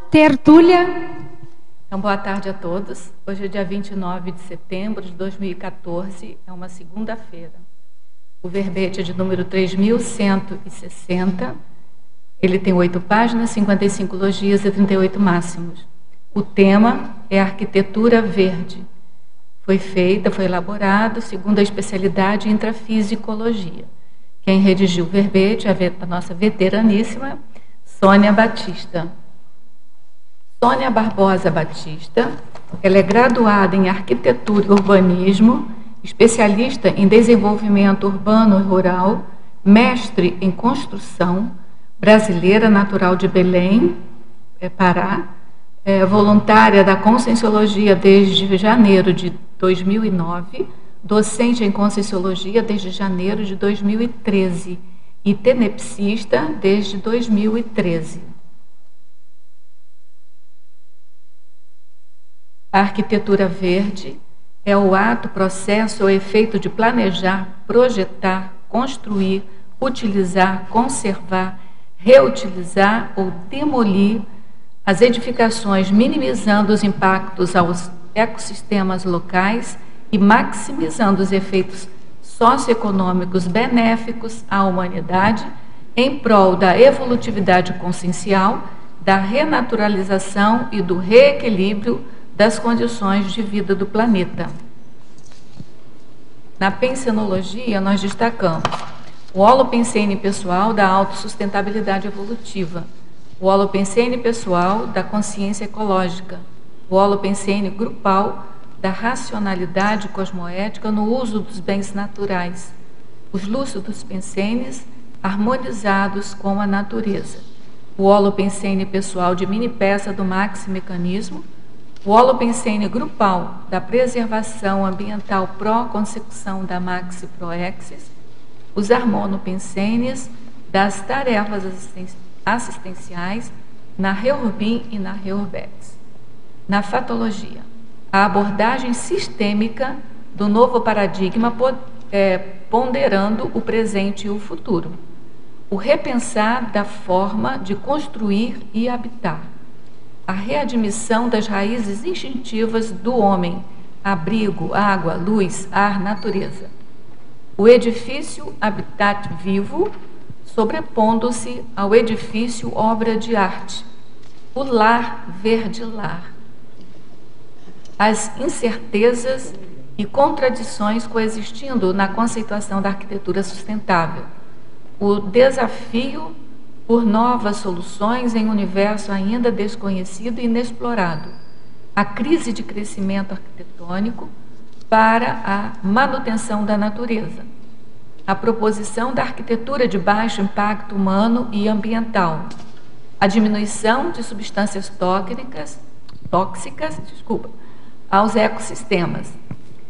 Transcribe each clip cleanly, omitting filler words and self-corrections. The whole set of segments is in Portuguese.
Tertúlia. Então, boa tarde a todos. Hoje é dia 29 de setembro de 2014, é uma segunda-feira. O verbete é de número 3160. Ele tem 8 páginas, 55 logias e 38 máximos. O tema é arquitetura verde. Foi elaborado segundo a especialidade em intrafisicologia. Quem redigiu o verbete é a nossa veteraníssima Sônia Batista. Sônia Barbosa Batista, ela é graduada em arquitetura e urbanismo, especialista em desenvolvimento urbano e rural, mestre em construção, brasileira, natural de Belém, Pará, voluntária da Conscienciologia desde janeiro de 2009, docente em Conscienciologia desde janeiro de 2013 e tenepsista desde 2013. A arquitetura verde é o ato, processo ou efeito de planejar, projetar, construir, utilizar, conservar, reutilizar ou demolir as edificações, minimizando os impactos aos ecossistemas locais e maximizando os efeitos socioeconômicos benéficos à humanidade em prol da evolutividade consciencial, da renaturalização e do reequilíbrio das condições de vida do planeta. Na pensenologia, nós destacamos o holopensene pessoal da autossustentabilidade evolutiva, o holopensene pessoal da consciência ecológica, o holopensene grupal da racionalidade cosmoética no uso dos bens naturais, os lúcidos pensenes harmonizados com a natureza, o holopensene pessoal de mini-peça do maxi-mecanismo, o holopensene grupal da preservação ambiental pró-consecução da maxi-proexis, os harmonopensenes das tarefas assistenciais na Reurbim e na Reurbex. Na fatologia, a abordagem sistêmica do novo paradigma ponderando o presente e o futuro, o repensar da forma de construir e habitar, a readmissão das raízes instintivas do homem, abrigo, água, luz, ar, natureza, o edifício habitat vivo sobrepondo-se ao edifício obra de arte, o lar verde lar, as incertezas e contradições coexistindo na conceituação da arquitetura sustentável, o desafio por novas soluções em um universo ainda desconhecido e inexplorado, a crise de crescimento arquitetônico para a manutenção da natureza, a proposição da arquitetura de baixo impacto humano e ambiental, a diminuição de substâncias tóxicas aos ecossistemas,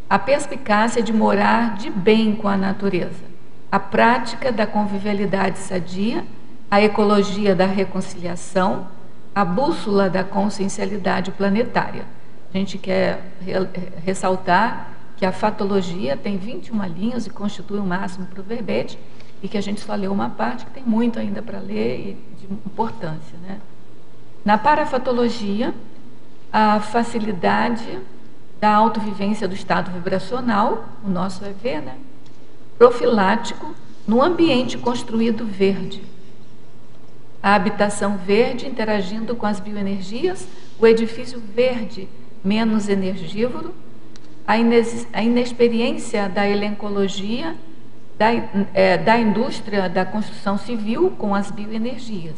a perspicácia de morar de bem com a natureza, a prática da convivialidade sadia, a ecologia da reconciliação, a bússola da consciencialidade planetária. A gente quer ressaltar que a fatologia tem 21 linhas e constitui o máximo para o verbete, e que a gente só leu uma parte, que tem muito ainda para ler e de importância, né? Na parafatologia, a facilidade da autovivência do estado vibracional, o nosso EV, né? Profilático, no ambiente construído verde. A habitação verde interagindo com as bioenergias, o edifício verde menos energívoro, a inexperiência da elencologia, da indústria da construção civil com as bioenergias,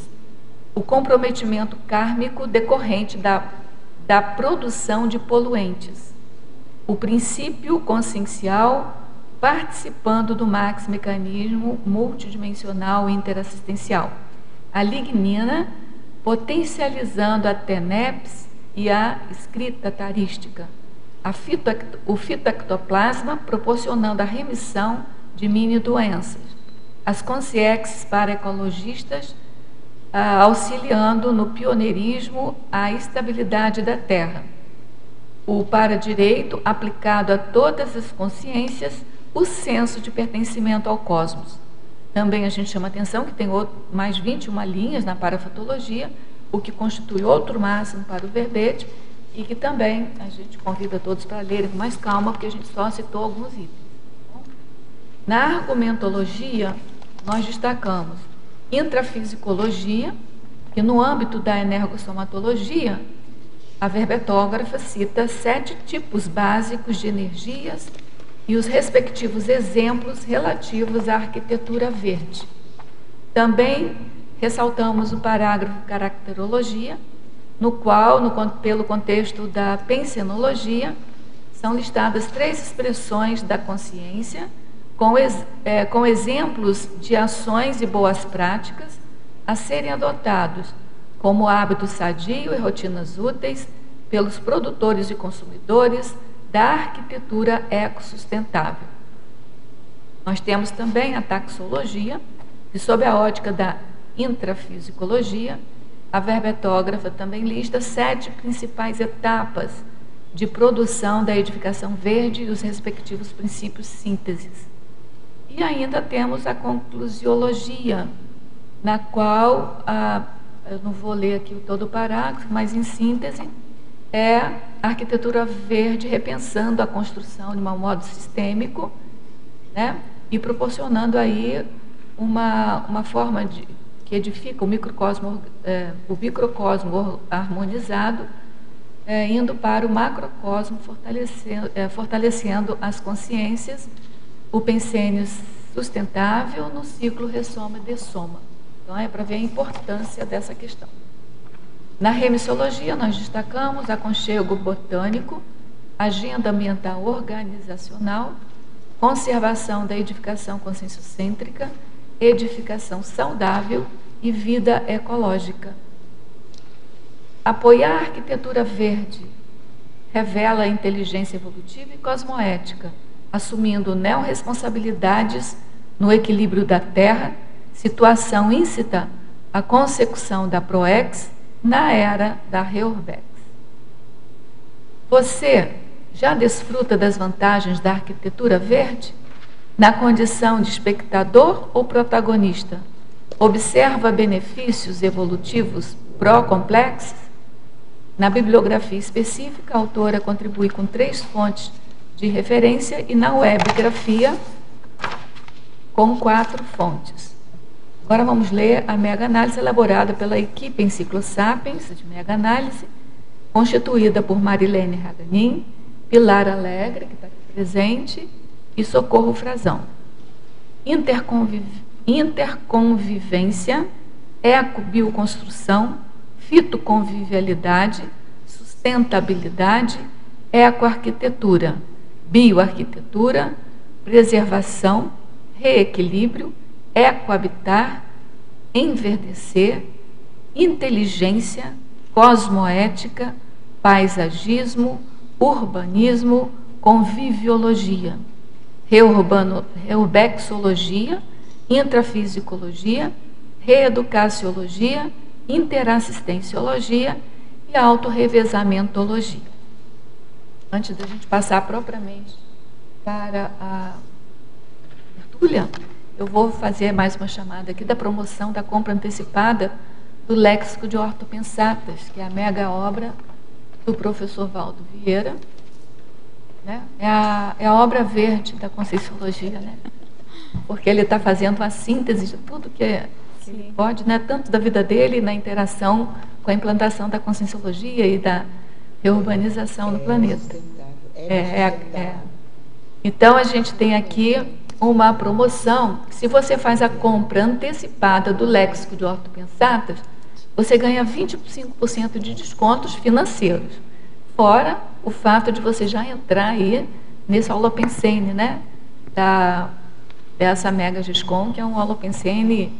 o comprometimento kármico decorrente da produção de poluentes, o princípio consciencial participando do maxi-mecanismo multidimensional interassistencial, a lignina potencializando a TENEPS e a escrita tarística, o fitoectoplasma proporcionando a remissão de mini-doenças, as consciexes para ecologistas auxiliando no pioneirismo a estabilidade da Terra, o para-direito aplicado a todas as consciências, o senso de pertencimento ao cosmos, Também a gente chama atenção que tem mais 21 linhas na parafotologia, o que constitui outro máximo para o verbete, e que também a gente convida todos para lerem com mais calma, porque a gente só citou alguns itens. Na argumentologia, nós destacamos intrafisicologia, que no âmbito da energossomatologia, a verbetógrafa cita 7 tipos básicos de energias e os respectivos exemplos relativos à arquitetura verde. Também ressaltamos o parágrafo caracterologia, no qual, pelo contexto da pensenologia, são listadas 3 expressões da consciência, com exemplos de ações e boas práticas a serem adotados como hábito sadio e rotinas úteis pelos produtores e consumidores da arquitetura ecossustentável. Nós temos também a taxologia, que sob a ótica da intrafisicologia, a verbetógrafa também lista 7 principais etapas de produção da edificação verde e os respectivos princípios sínteses. E ainda temos a conclusiologia, na qual, eu não vou ler aqui todo o parágrafo, mas em síntese, é a arquitetura verde repensando a construção de um modo sistêmico, né, e proporcionando aí uma forma que edifica o microcosmo harmonizado, indo para o macrocosmo, fortalecendo as consciências, o pensênio sustentável no ciclo ressoma e dessoma. Então, é para ver a importância dessa questão. Na remissologia, nós destacamos aconchego botânico, agenda ambiental organizacional, conservação da edificação conscienciocêntrica, edificação saudável e vida ecológica. Apoiar a arquitetura verde revela a inteligência evolutiva e cosmoética, assumindo neorresponsabilidades no equilíbrio da Terra, situação íncita à consecução da PROEX na era da REURBEX. Você já desfruta das vantagens da arquitetura verde? Na condição de espectador ou protagonista? Observa benefícios evolutivos pró-complexos? Na bibliografia específica, a autora contribui com 3 fontes de referência e na webgrafia com 4 fontes. Agora vamos ler a mega-análise elaborada pela equipe Enciclosapiens de mega-análise, constituída por Marilene Raganin, Pilar Alegre, que está aqui presente, e Socorro Frazão. Interconvivência, ecobioconstrução, fitoconvivialidade, sustentabilidade, ecoarquitetura, bioarquitetura, preservação, reequilíbrio, ecohabitar, enverdecer, inteligência, cosmoética, paisagismo, urbanismo, conviviologia, reurbexologia, intrafisicologia, reeducaciologia, interassistenciologia e autorrevesamentologia. Antes da gente passar propriamente para a tertúlia, eu vou fazer mais uma chamada aqui da promoção da compra antecipada do Léxico de Ortopensatas, que é a mega obra do professor Valdo Vieira, né? É a obra verde da Conscienciologia, né? Porque ele está fazendo uma síntese de tudo que ele pode, né? Tanto da vida dele na interação com a implantação da Conscienciologia e da reurbanização do planeta. Então, a gente tem aqui uma promoção. Se você faz a compra antecipada do Léxico de Ortopensatas, você ganha 25% de descontos financeiros, fora o fato de você já entrar aí nesse Holopensene, né? Dessa Mega Giscom, que é um Holopensene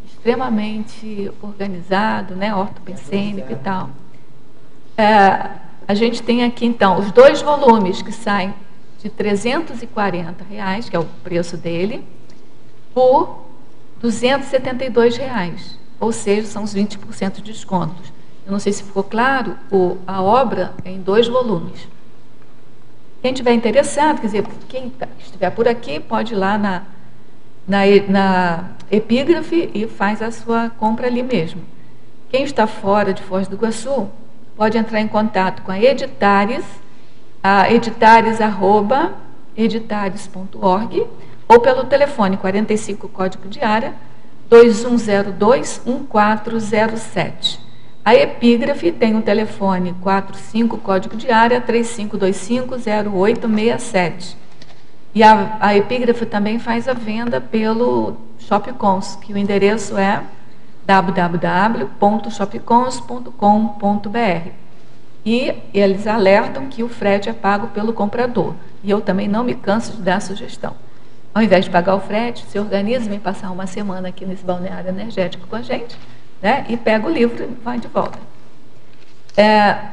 extremamente organizado, né? Ortopensênico e tal. A gente tem aqui, então, os 2 volumes que saem de R$ 340, que é o preço dele, por R$ 272, ou seja, são os 20% de descontos. Eu não sei se ficou claro, a obra é em 2 volumes. Quem estiver interessado, quer dizer, quem estiver por aqui, pode ir lá na Epígrafe e faz a sua compra ali mesmo. Quem está fora de Foz do Iguaçu pode entrar em contato com a Editares, editares.org, ou pelo telefone 45 código de área 2102-1407. A Epígrafe tem um telefone 45 código de área 3525-0867. E a Epígrafe também faz a venda pelo Shopcons, que o endereço é www.shopcons.com.br. E eles alertam que o frete é pago pelo comprador. E eu também não me canso de dar sugestão. Ao invés de pagar o frete, se organiza em passar uma semana aqui nesse balneário energético com a gente, né? E pega o livro e vai de volta.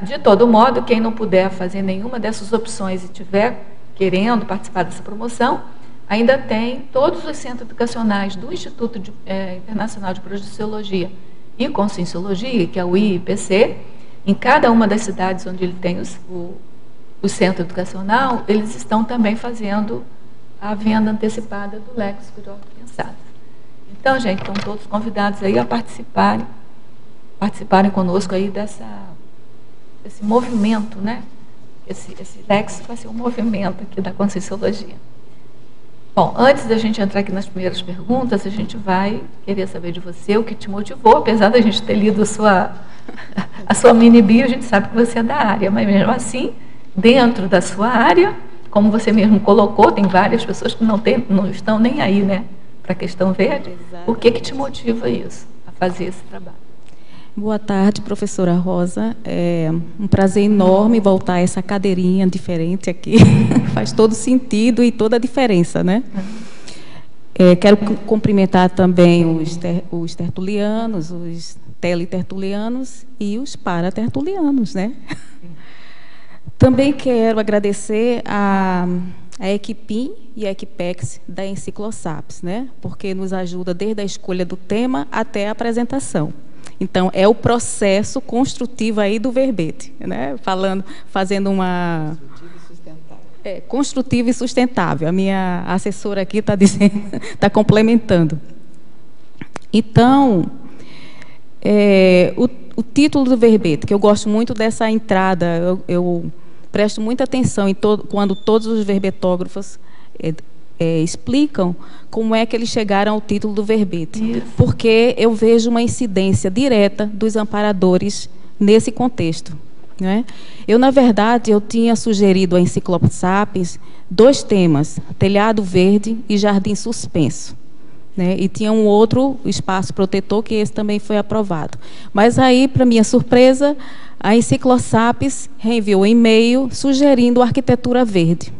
De todo modo, quem não puder fazer nenhuma dessas opções e tiver querendo participar dessa promoção, ainda tem todos os centros educacionais do Instituto Internacional de Projeciologia e Conscienciologia, que é o IIPC, em cada uma das cidades onde ele tem o centro educacional, eles estão também fazendo a venda antecipada do léxico de ortopensadas. Então, gente, estão todos convidados aí a participarem conosco aí desse movimento, né? Esse léxico vai ser um movimento aqui da Conscienciologia. Bom, antes da gente entrar aqui nas primeiras perguntas, a gente vai querer saber de você o que te motivou, apesar da gente ter lido a sua mini bio, a gente sabe que você é da área, mas mesmo assim, dentro da sua área, como você mesmo colocou, tem várias pessoas que não estão nem aí, né, para a questão verde. Exatamente. O que te motiva isso, a fazer esse trabalho? Boa tarde, professora Rosa. É um prazer enorme voltar a essa cadeirinha diferente aqui. Faz todo sentido e toda a diferença, né? Quero cumprimentar também os tertulianos, os teletertulianos e os paratertulianos, né? Também quero agradecer a Equipim e a Equipex da Enciclosapiens, né? Porque nos ajuda desde a escolha do tema até a apresentação. Então, é o processo construtivo aí do verbete, né? Fazendo uma... construtivo e sustentável. A minha assessora aqui está dizendo, está complementando. Então, o título do verbete, que eu gosto muito dessa entrada, eu presto muita atenção quando todos os verbetógrafos explicam como é que eles chegaram ao título do verbete. Isso. Porque eu vejo uma incidência direta dos amparadores nesse contexto. Né? Eu, na verdade, eu tinha sugerido à Enciclosapiens 2 temas, telhado verde e jardim suspenso. Né? E tinha um outro espaço protetor, que esse também foi aprovado. Mas aí, para minha surpresa, a Enciclosapiens reenviou um e-mail sugerindo arquitetura verde.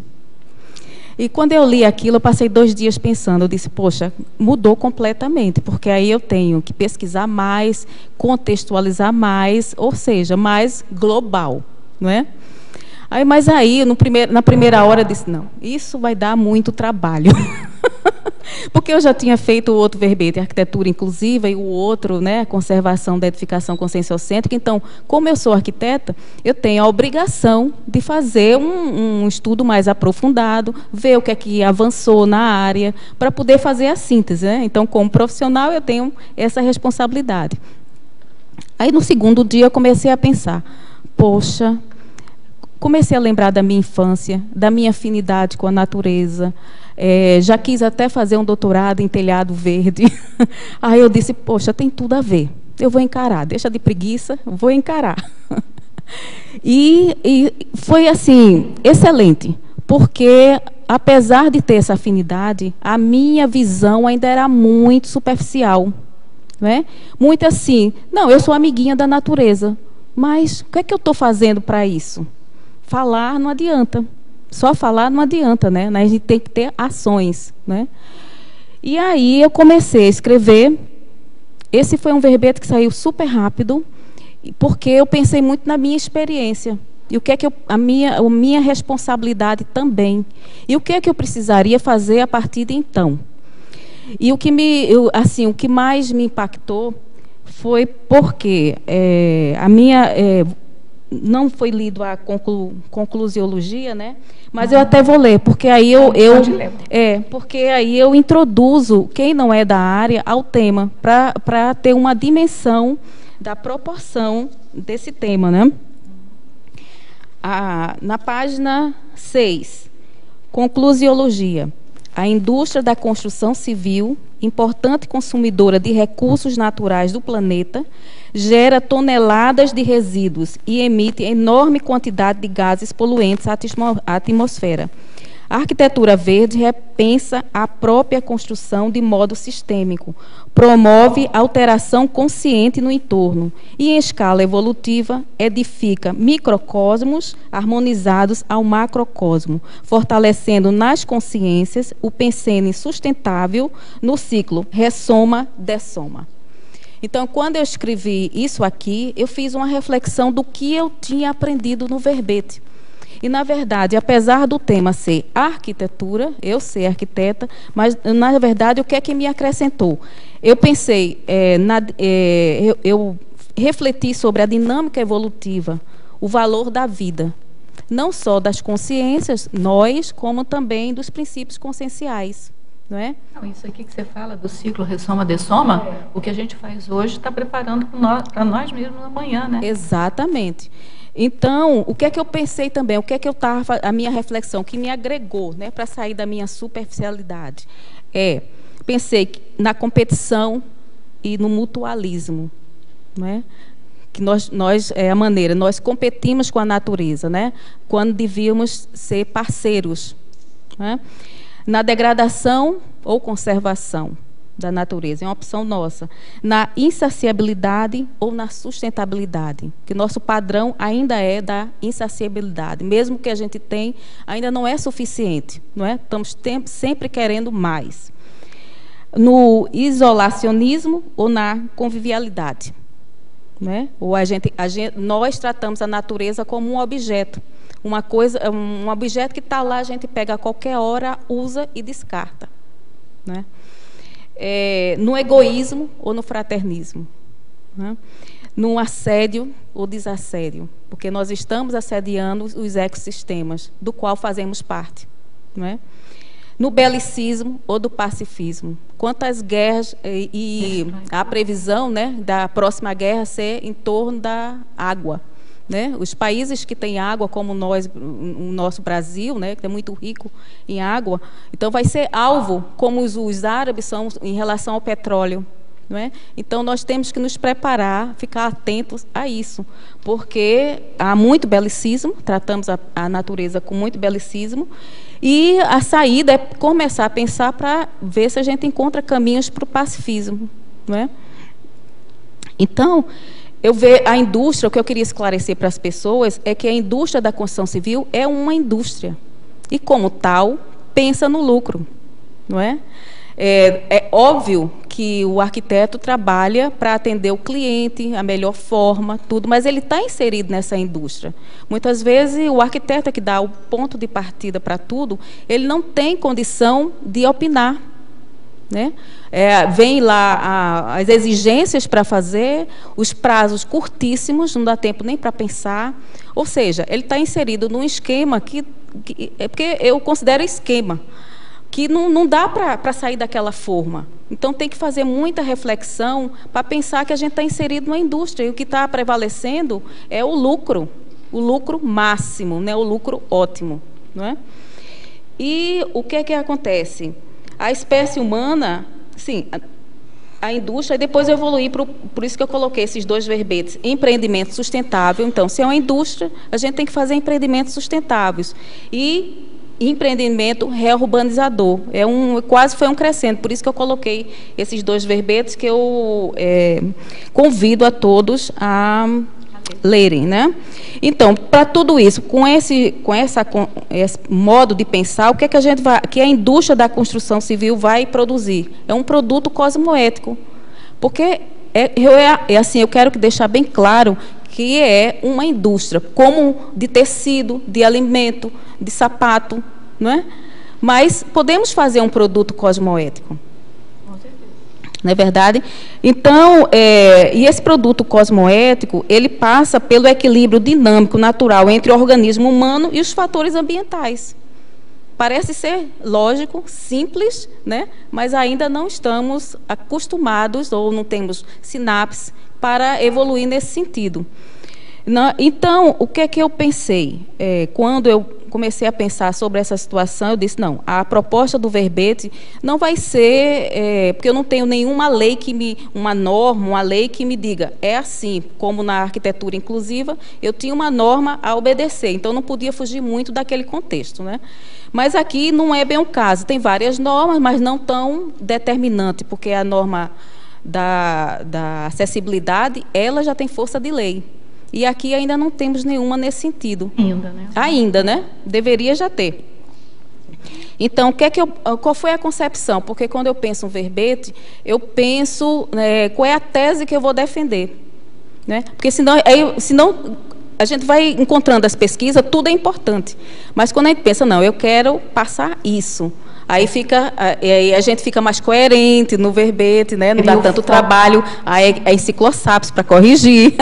E quando eu li aquilo, eu passei 2 dias pensando, eu disse, poxa, mudou completamente, porque aí eu tenho que pesquisar mais, contextualizar mais, ou seja, mais global, não é? Mas aí, na primeira hora, eu disse, não, isso vai dar muito trabalho. Porque eu já tinha feito o outro verbete, arquitetura inclusiva, e o outro, né, conservação da edificação conscienciocêntrica. Então, como eu sou arquiteta, eu tenho a obrigação de fazer um estudo mais aprofundado, ver o que é que avançou na área, para poder fazer a síntese. Né? Então, como profissional, eu tenho essa responsabilidade. Aí, no segundo dia, eu comecei a pensar, poxa, comecei a lembrar da minha infância, da minha afinidade com a natureza. Já quis até fazer um doutorado em telhado verde. Aí eu disse, poxa, tem tudo a ver. Eu vou encarar, deixa de preguiça, vou encarar. E foi, assim, excelente, porque, apesar de ter essa afinidade, a minha visão ainda era muito superficial. Né? Muito assim, não, eu sou amiguinha da natureza, mas o que é que eu estou fazendo para isso? Falar não adianta. Só falar não adianta, né? A gente tem que ter ações, né? E aí eu comecei a escrever. Esse foi um verbete que saiu super rápido, porque eu pensei muito na minha experiência. E o que é que a minha responsabilidade também. E o que é que eu precisaria fazer a partir de então? E o que mais me impactou foi porque não foi lido a conclusiologia, né? Mas eu até vou ler, porque aí porque aí eu introduzo quem não é da área ao tema, para ter uma dimensão da proporção desse tema, né? Na página 6, conclusiologia. A indústria da construção civil, importante consumidora de recursos naturais do planeta, gera toneladas de resíduos e emite enorme quantidade de gases poluentes à atmosfera. A arquitetura verde repensa a própria construção de modo sistêmico, promove alteração consciente no entorno e, em escala evolutiva, edifica microcosmos harmonizados ao macrocosmo, fortalecendo nas consciências o pensene sustentável no ciclo ressoma-dessoma. Então, quando eu escrevi isso aqui, eu fiz uma reflexão do que eu tinha aprendido no verbete. E, na verdade, apesar do tema ser arquitetura, eu ser arquiteta, mas, na verdade, o que é que me acrescentou? Eu pensei, eu refleti sobre a dinâmica evolutiva, o valor da vida, não só das consciências, nós, como também dos princípios conscienciais. Não é? Não, isso aqui que você fala do ciclo ressoma-dessoma, o que a gente faz hoje está preparando para nós mesmos amanhã, né? Exatamente. Então, o que é que eu pensei também, o que é que eu estava, a minha reflexão, que me agregou, né, para sair da minha superficialidade, pensei na competição e no mutualismo, não é? Que nós competimos com a natureza, né, quando devíamos ser parceiros, não é? Na degradação ou conservação da natureza, é uma opção nossa. Na insaciabilidade ou na sustentabilidade, que nosso padrão ainda é da insaciabilidade, mesmo que a gente tem, ainda não é suficiente, não é? Estamos sempre querendo mais. No isolacionismo ou na convivialidade, né? Ou nós tratamos a natureza como um objeto, um objeto que está lá, a gente pega a qualquer hora, usa e descarta, né? No egoísmo ou no fraternismo, né? No assédio ou desassédio, porque nós estamos assediando os ecossistemas, do qual fazemos parte, não é? No belicismo ou do pacifismo. Quantas guerras e a previsão, né, da próxima guerra ser em torno da água, né? Os países que têm água, como nós, o nosso Brasil, né, que é muito rico em água, então vai ser alvo, como os árabes são em relação ao petróleo, não é? Então nós temos que nos preparar, ficar atentos a isso, porque há muito belicismo, tratamos a natureza com muito belicismo, e a saída é começar a pensar para ver se a gente encontra caminhos para o pacifismo, não é? Então, eu vejo a indústria, o que eu queria esclarecer para as pessoas é que a indústria da construção civil é uma indústria. E, como tal, pensa no lucro, não é? É óbvio que o arquiteto trabalha para atender o cliente, a melhor forma, tudo, mas ele está inserido nessa indústria. Muitas vezes, o arquiteto é que dá o ponto de partida para tudo, ele não tem condição de opinar, né? Vem lá as exigências para fazer, os prazos curtíssimos, não dá tempo nem para pensar. Ou seja, ele está inserido num esquema que é porque eu considero esquema, que não dá para sair daquela forma. Então, tem que fazer muita reflexão para pensar que a gente está inserido numa indústria, e o que está prevalecendo é o lucro máximo, né? O lucro ótimo, não é? E o que é que acontece? A espécie humana, sim, a indústria, e depois eu evoluí, por isso que eu coloquei esses dois verbetes, empreendimento sustentável. Então, se é uma indústria, a gente tem que fazer empreendimentos sustentáveis. E empreendimento reurbanizador. Quase foi um crescente, por isso que eu coloquei esses dois verbetes que eu convido a todos a lerem, né? Então, para tudo isso, com esse modo de pensar, o que é que a indústria da construção civil vai produzir? É um produto cosmoético, porque assim, eu quero deixar bem claro que é uma indústria, como de tecido, de alimento, de sapato, não é? Mas podemos fazer um produto cosmoético. Não é verdade? Então, e esse produto cosmoético, ele passa pelo equilíbrio dinâmico natural entre o organismo humano e os fatores ambientais. Parece ser lógico, simples, né? Mas ainda não estamos acostumados ou não temos sinapse para evoluir nesse sentido. Então, o que é que eu pensei? Quando eu comecei a pensar sobre essa situação, eu disse, não, a proposta do verbete não vai ser, porque eu não tenho nenhuma lei uma norma, uma lei que me diga, é assim, como na arquitetura inclusiva, eu tinha uma norma a obedecer, então não podia fugir muito daquele contexto, né? Mas aqui não é bem o caso, tem várias normas, mas não tão determinante, porque a norma da acessibilidade, ela já tem força de lei. E aqui ainda não temos nenhuma nesse sentido. Ainda, né? Ainda, né? Deveria já ter. Então, qual foi a concepção? Porque quando eu penso um verbete, eu penso qual é a tese que eu vou defender. Né? Porque senão a gente vai encontrando as pesquisas, tudo é importante. Mas quando a gente pensa, não, eu quero passar isso. Aí a gente fica mais coerente no verbete, né? Não dá tanto trabalho. Aí é enciclossápios para corrigir.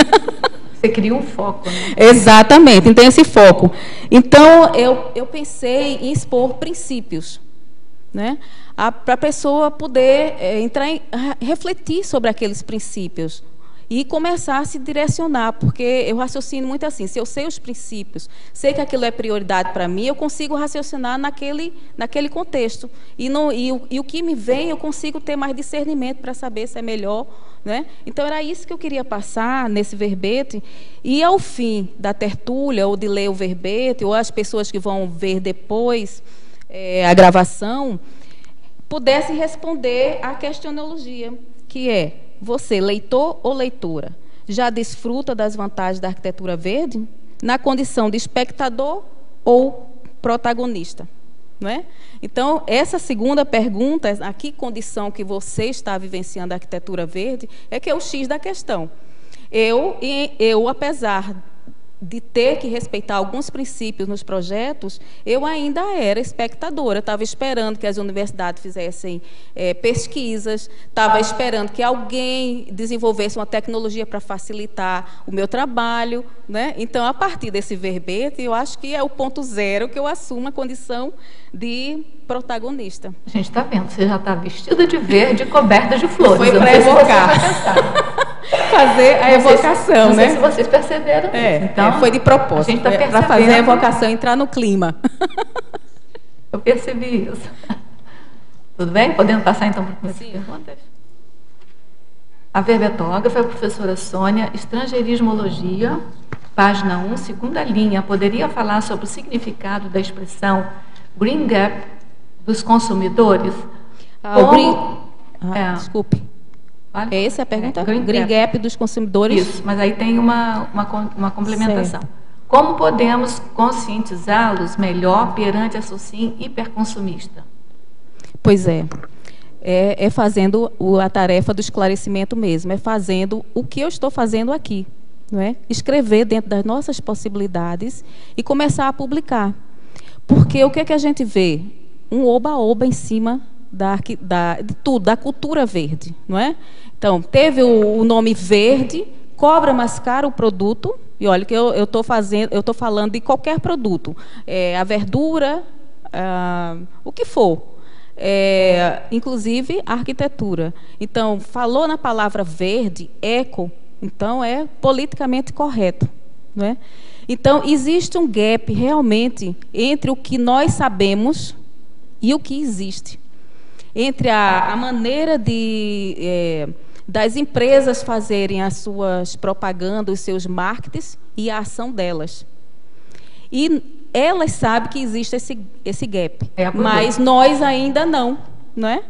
Você cria um foco, né? Exatamente, então esse foco. Então, eu pensei em expor princípios, né? Para a pessoa poder refletir sobre aqueles princípios e começar a se direcionar, porque eu raciocino muito assim, se eu sei os princípios, sei que aquilo é prioridade para mim, eu consigo raciocinar naquele contexto. E o que me vem, eu consigo ter mais discernimento para saber se é melhor. Né? Então, era isso que eu queria passar nesse verbete, e ao fim da tertúlia, ou de ler o verbete, ou as pessoas que vão ver depois a gravação, pudessem responder à questionologia, que é, você, leitor ou leitora, já desfruta das vantagens da arquitetura verde na condição de espectador ou protagonista? Não é? Então, essa segunda pergunta, a que condição que você está vivenciando a arquitetura verde, é que é o X da questão. Eu, apesar de ter que respeitar alguns princípios nos projetos, eu ainda era espectadora, estava esperando que as universidades fizessem pesquisas, estava esperando que alguém desenvolvesse uma tecnologia para facilitar o meu trabalho, né? Então, a partir desse verbete, eu acho que é o ponto zero que eu assumo a condição de protagonista. A gente está vendo, você já está vestida de verde, coberta de flores. Foi para evocar. Fazer a evocação, não né? sei se vocês perceberam. Então, foi de propósito. Para fazer a evocação, entrar no clima. Eu percebi isso. Tudo bem? Podemos passar então para as perguntas? A verbetógrafa é a professora Sônia, estrangeirismologia, página 1, segunda linha. Poderia falar sobre o significado da expressão Green Gap dos consumidores? Desculpe. Vale? Essa é a pergunta? Green Gap dos consumidores? Isso, mas aí tem uma complementação. Certo. Como podemos conscientizá-los melhor perante a SOCIM hiperconsumista? Pois é fazendo a tarefa do esclarecimento mesmo, é fazendo o que eu estou fazendo aqui, não é? Escrever dentro das nossas possibilidades e começar a publicar. Porque o que é que a gente vê? Um oba-oba em cima de tudo, da cultura verde, não é? Então, teve o nome verde, cobra mais caro o produto, e olha que eu estou falando de qualquer produto, a verdura, o que for, inclusive a arquitetura. Então, falou na palavra verde, eco, então é politicamente correto, não é? Então, existe um gap realmente entre o que nós sabemos e o que existe. Entre a maneira das empresas fazerem as suas propagandas, os seus marketings e a ação delas. E elas sabem que existe esse gap, mas nós ainda não é?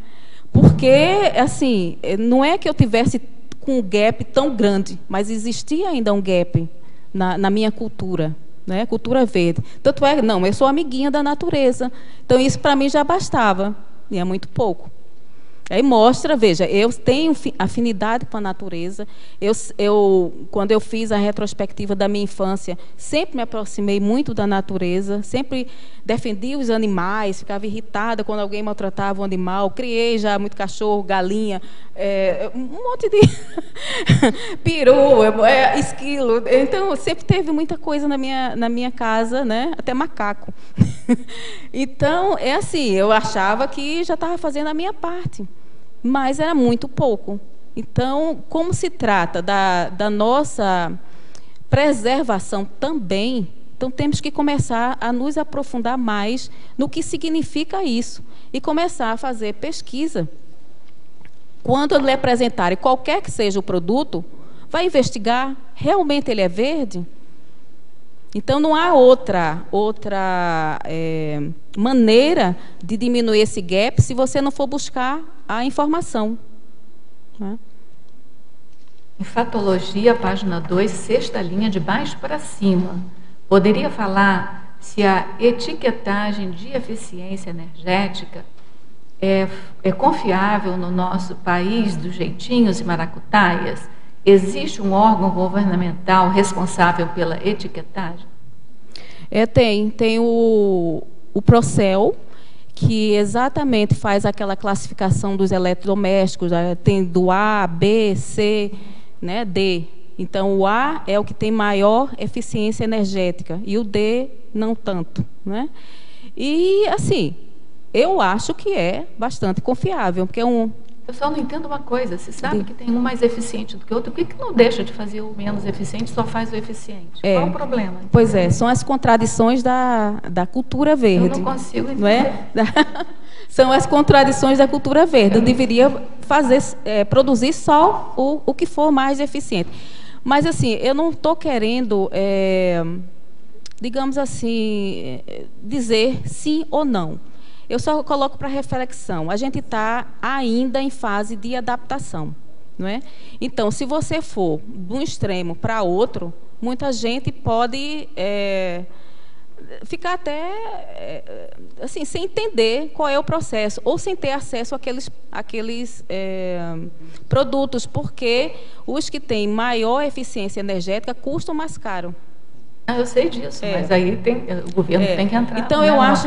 Porque, assim, não é que eu tivesse com um gap tão grande, mas existia ainda um gap na minha cultura, né? Cultura verde. Tanto é, não, eu sou amiguinha da natureza, então isso para mim já bastava. E é muito pouco. Aí mostra, veja, eu tenho afinidade com a natureza. Quando eu fiz a retrospectiva da minha infância, sempre me aproximei muito da natureza, sempre defendi os animais, ficava irritada quando alguém maltratava um animal. Criei já muito cachorro, galinha, um monte de peru, esquilo. Então, sempre teve muita coisa na minha casa, né? Até macaco. Então, é assim, eu achava que já estava fazendo a minha parte, mas era muito pouco. Então, como se trata da nossa preservação também, então temos que começar a nos aprofundar mais no que significa isso e começar a fazer pesquisa. Quando lhe apresentarem qualquer que seja o produto, vai investigar, realmente ele é verde? Então, não há outra maneira de diminuir esse gap se você não for buscar a informação. Né? Em Fatologia, página 2, sexta linha de baixo para cima. Poderia falar se a etiquetagem de eficiência energética é confiável no nosso país dos jeitinhos e maracutaias? Existe um órgão governamental responsável pela etiquetagem? Tem o Procel, que exatamente faz aquela classificação dos eletrodomésticos, tem do A, B, C, né, D. Então, o A é o que tem maior eficiência energética e o D não tanto. Né? E, assim, eu acho que é bastante confiável, porque Eu só não entendo uma coisa, se sabe que tem um mais eficiente do que o outro, por que não deixa de fazer o menos eficiente, só faz o eficiente? Qual o problema? Pois é, são as contradições da cultura verde. Eu não consigo entender. Não é? São as contradições da cultura verde. Eu deveria produzir só o que for mais eficiente. Mas, assim, eu não estou querendo, digamos assim, dizer sim ou não. Eu só coloco para reflexão. A gente está ainda em fase de adaptação. Não é? Então, se você for de um extremo para outro, muita gente pode ficar até assim, sem entender qual é o processo, ou sem ter acesso àqueles produtos, porque os que têm maior eficiência energética custam mais caro. Eu sei disso, mas aí o governo tem que entrar. Então, eu acho...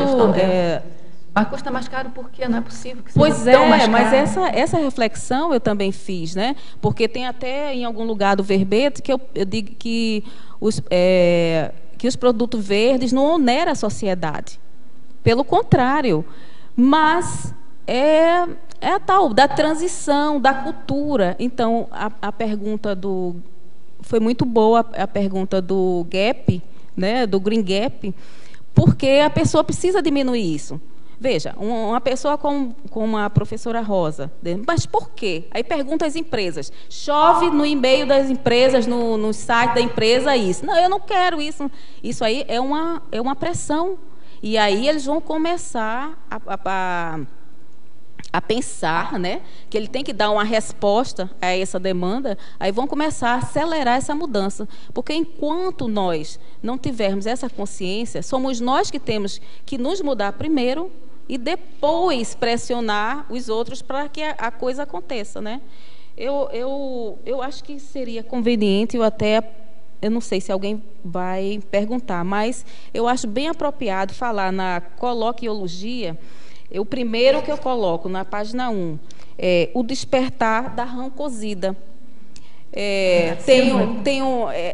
Mas custa mais caro porque não é possível que seja tão mais caro. Mas essa reflexão eu também fiz, né? Porque tem até em algum lugar do verbete que eu digo que os produtos verdes não oneram a sociedade. Pelo contrário, mas é a tal da transição, da cultura. Então, a pergunta foi muito boa, a pergunta do gap, né? Do Green Gap, porque a pessoa precisa diminuir isso. Veja, uma pessoa como a professora Rosa, mas por quê? Aí pergunta às empresas, chove no e-mail das empresas, no site da empresa isso. Não, eu não quero isso. Isso aí é uma pressão. E aí eles vão começar a pensar, né, que ele tem que dar uma resposta a essa demanda, aí vão começar a acelerar essa mudança. Porque enquanto nós não tivermos essa consciência, somos nós que temos que nos mudar primeiro e depois pressionar os outros para que a coisa aconteça. Né? Eu acho que seria conveniente, eu não sei se alguém vai perguntar, mas eu acho bem apropriado falar na coloquiologia. O primeiro que eu coloco na página 1 é o despertar da rã cozida.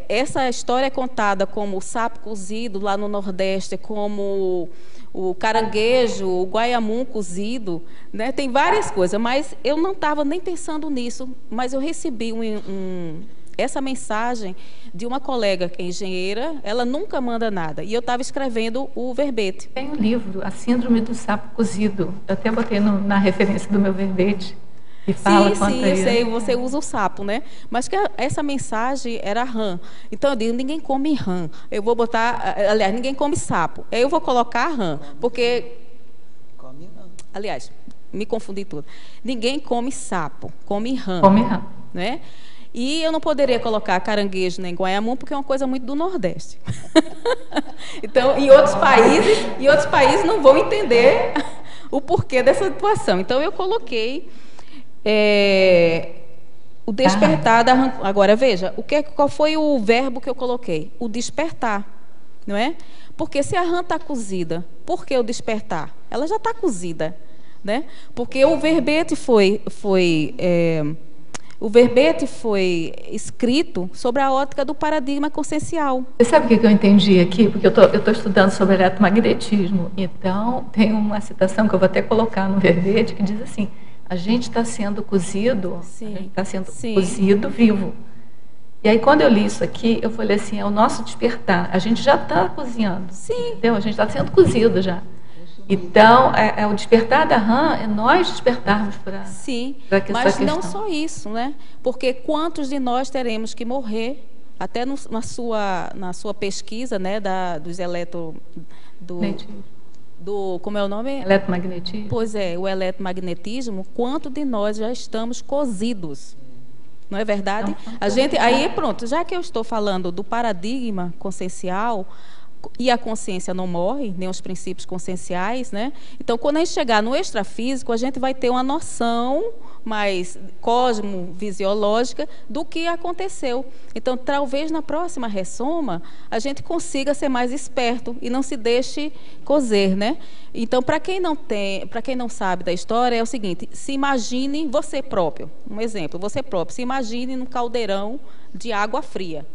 Essa história é contada como o sapo cozido lá no Nordeste, como o caranguejo, o guaiamum cozido, né? Tem várias coisas, mas eu não estava nem pensando nisso, mas eu recebi essa mensagem de uma colega que é engenheira, ela nunca manda nada, e eu estava escrevendo o verbete. Tem um livro, A Síndrome do Sapo Cozido, eu até botei na referência do meu verbete, e fala quanto Sim, eu sei, você usa o sapo, né? Mas que essa mensagem era rã. Então eu digo, ninguém come rã. Eu vou botar, aliás, ninguém come sapo. Aí eu vou colocar rã, porque... Come rã. Aliás, me confundi tudo. Ninguém come sapo, come rã. Come rã. Né? E eu não poderia colocar caranguejo nem guaiamum, porque é uma coisa muito do Nordeste. Então, em outros países não vão entender o porquê dessa situação. Então, eu coloquei O despertar da agora veja, qual foi o verbo que eu coloquei? O despertar, não é? Porque se a rã está cozida, por que o despertar? Ela já está cozida, né? Porque o verbete foi escrito sobre a ótica do paradigma consciencial. Você sabe o que eu entendi aqui? Porque eu tô estudando sobre eletromagnetismo. Então, tem uma citação que eu vou até colocar no verbete que diz assim: a gente está sendo cozido, sim, a gente está sendo sim, cozido vivo. E aí, quando eu li isso aqui, eu falei assim: é o nosso despertar. A gente já está cozinhando. Sim. Entendeu? A gente está sendo cozido já. Então, é o despertar da rã, é nós despertarmos para. Sim, mas não só isso, né? Porque quantos de nós teremos que morrer, até na sua pesquisa, né, dos como é o nome? Eletromagnetismo. Pois é, o eletromagnetismo, quanto de nós já estamos cozidos? Não é verdade? A gente, aí pronto, já que eu estou falando do paradigma consciencial, e a consciência não morre, nem os princípios conscienciais, né? Então, quando a gente chegar no extrafísico, a gente vai ter uma noção mais cosmovisiológica do que aconteceu. Então, talvez na próxima ressoma, a gente consiga ser mais esperto e não se deixe cozer, né? Então, para quem não sabe da história, é o seguinte: se imagine você próprio, um exemplo, você próprio, se imagine num caldeirão de água fria.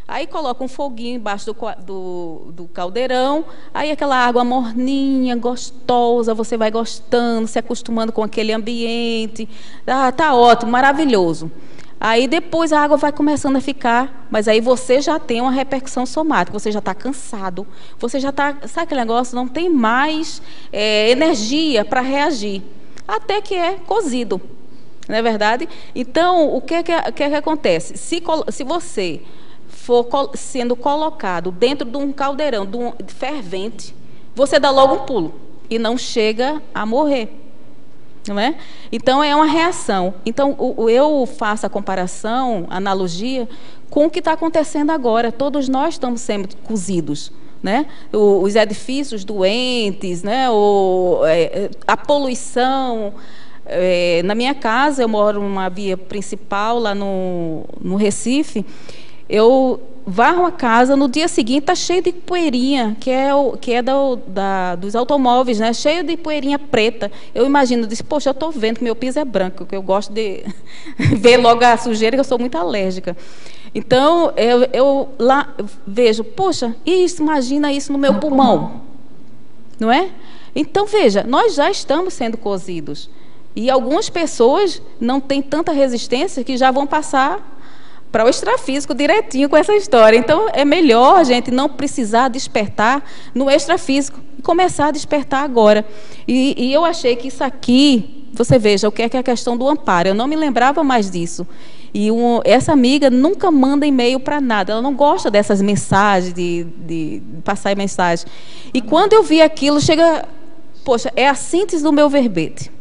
Aí coloca um foguinho embaixo do caldeirão, aí aquela água morninha, gostosa, você vai gostando, se acostumando com aquele ambiente. Ah, tá ótimo, maravilhoso. Aí depois a água vai começando a ficar, mas aí você já tem uma repercussão somática, você já está cansado, você já está, sabe aquele negócio, não tem mais energia para reagir, até que é cozido, não é verdade? Então, o que acontece? Se você for sendo colocado dentro de um caldeirão fervente, você dá logo um pulo e não chega a morrer, não é? Então é uma reação. Então eu faço a comparação, a analogia com o que está acontecendo agora. Todos nós estamos sendo cozidos, né? Os edifícios doentes, né? A poluição. Na minha casa, eu moro numa via principal lá no Recife. Eu varro a casa, no dia seguinte está cheio de poeirinha, que é dos automóveis, né? Cheio de poeirinha preta. Eu imagino, disse, poxa, eu estou vendo que meu piso é branco, porque eu gosto de ver logo a sujeira, que eu sou muito alérgica. Então, eu lá vejo, poxa, imagina isso no meu pulmão, não é? Então, veja, nós já estamos sendo cozidos. E algumas pessoas não têm tanta resistência que já vão passar para o extrafísico direitinho com essa história. Então, é melhor a gente não precisar despertar no extrafísico e começar a despertar agora. E eu achei que isso aqui, você veja, o que é a questão do amparo. Eu não me lembrava mais disso. E essa amiga nunca manda e-mail para nada. Ela não gosta dessas mensagens, de passar mensagem. E quando eu vi aquilo, chega... Poxa, é a síntese do meu verbete.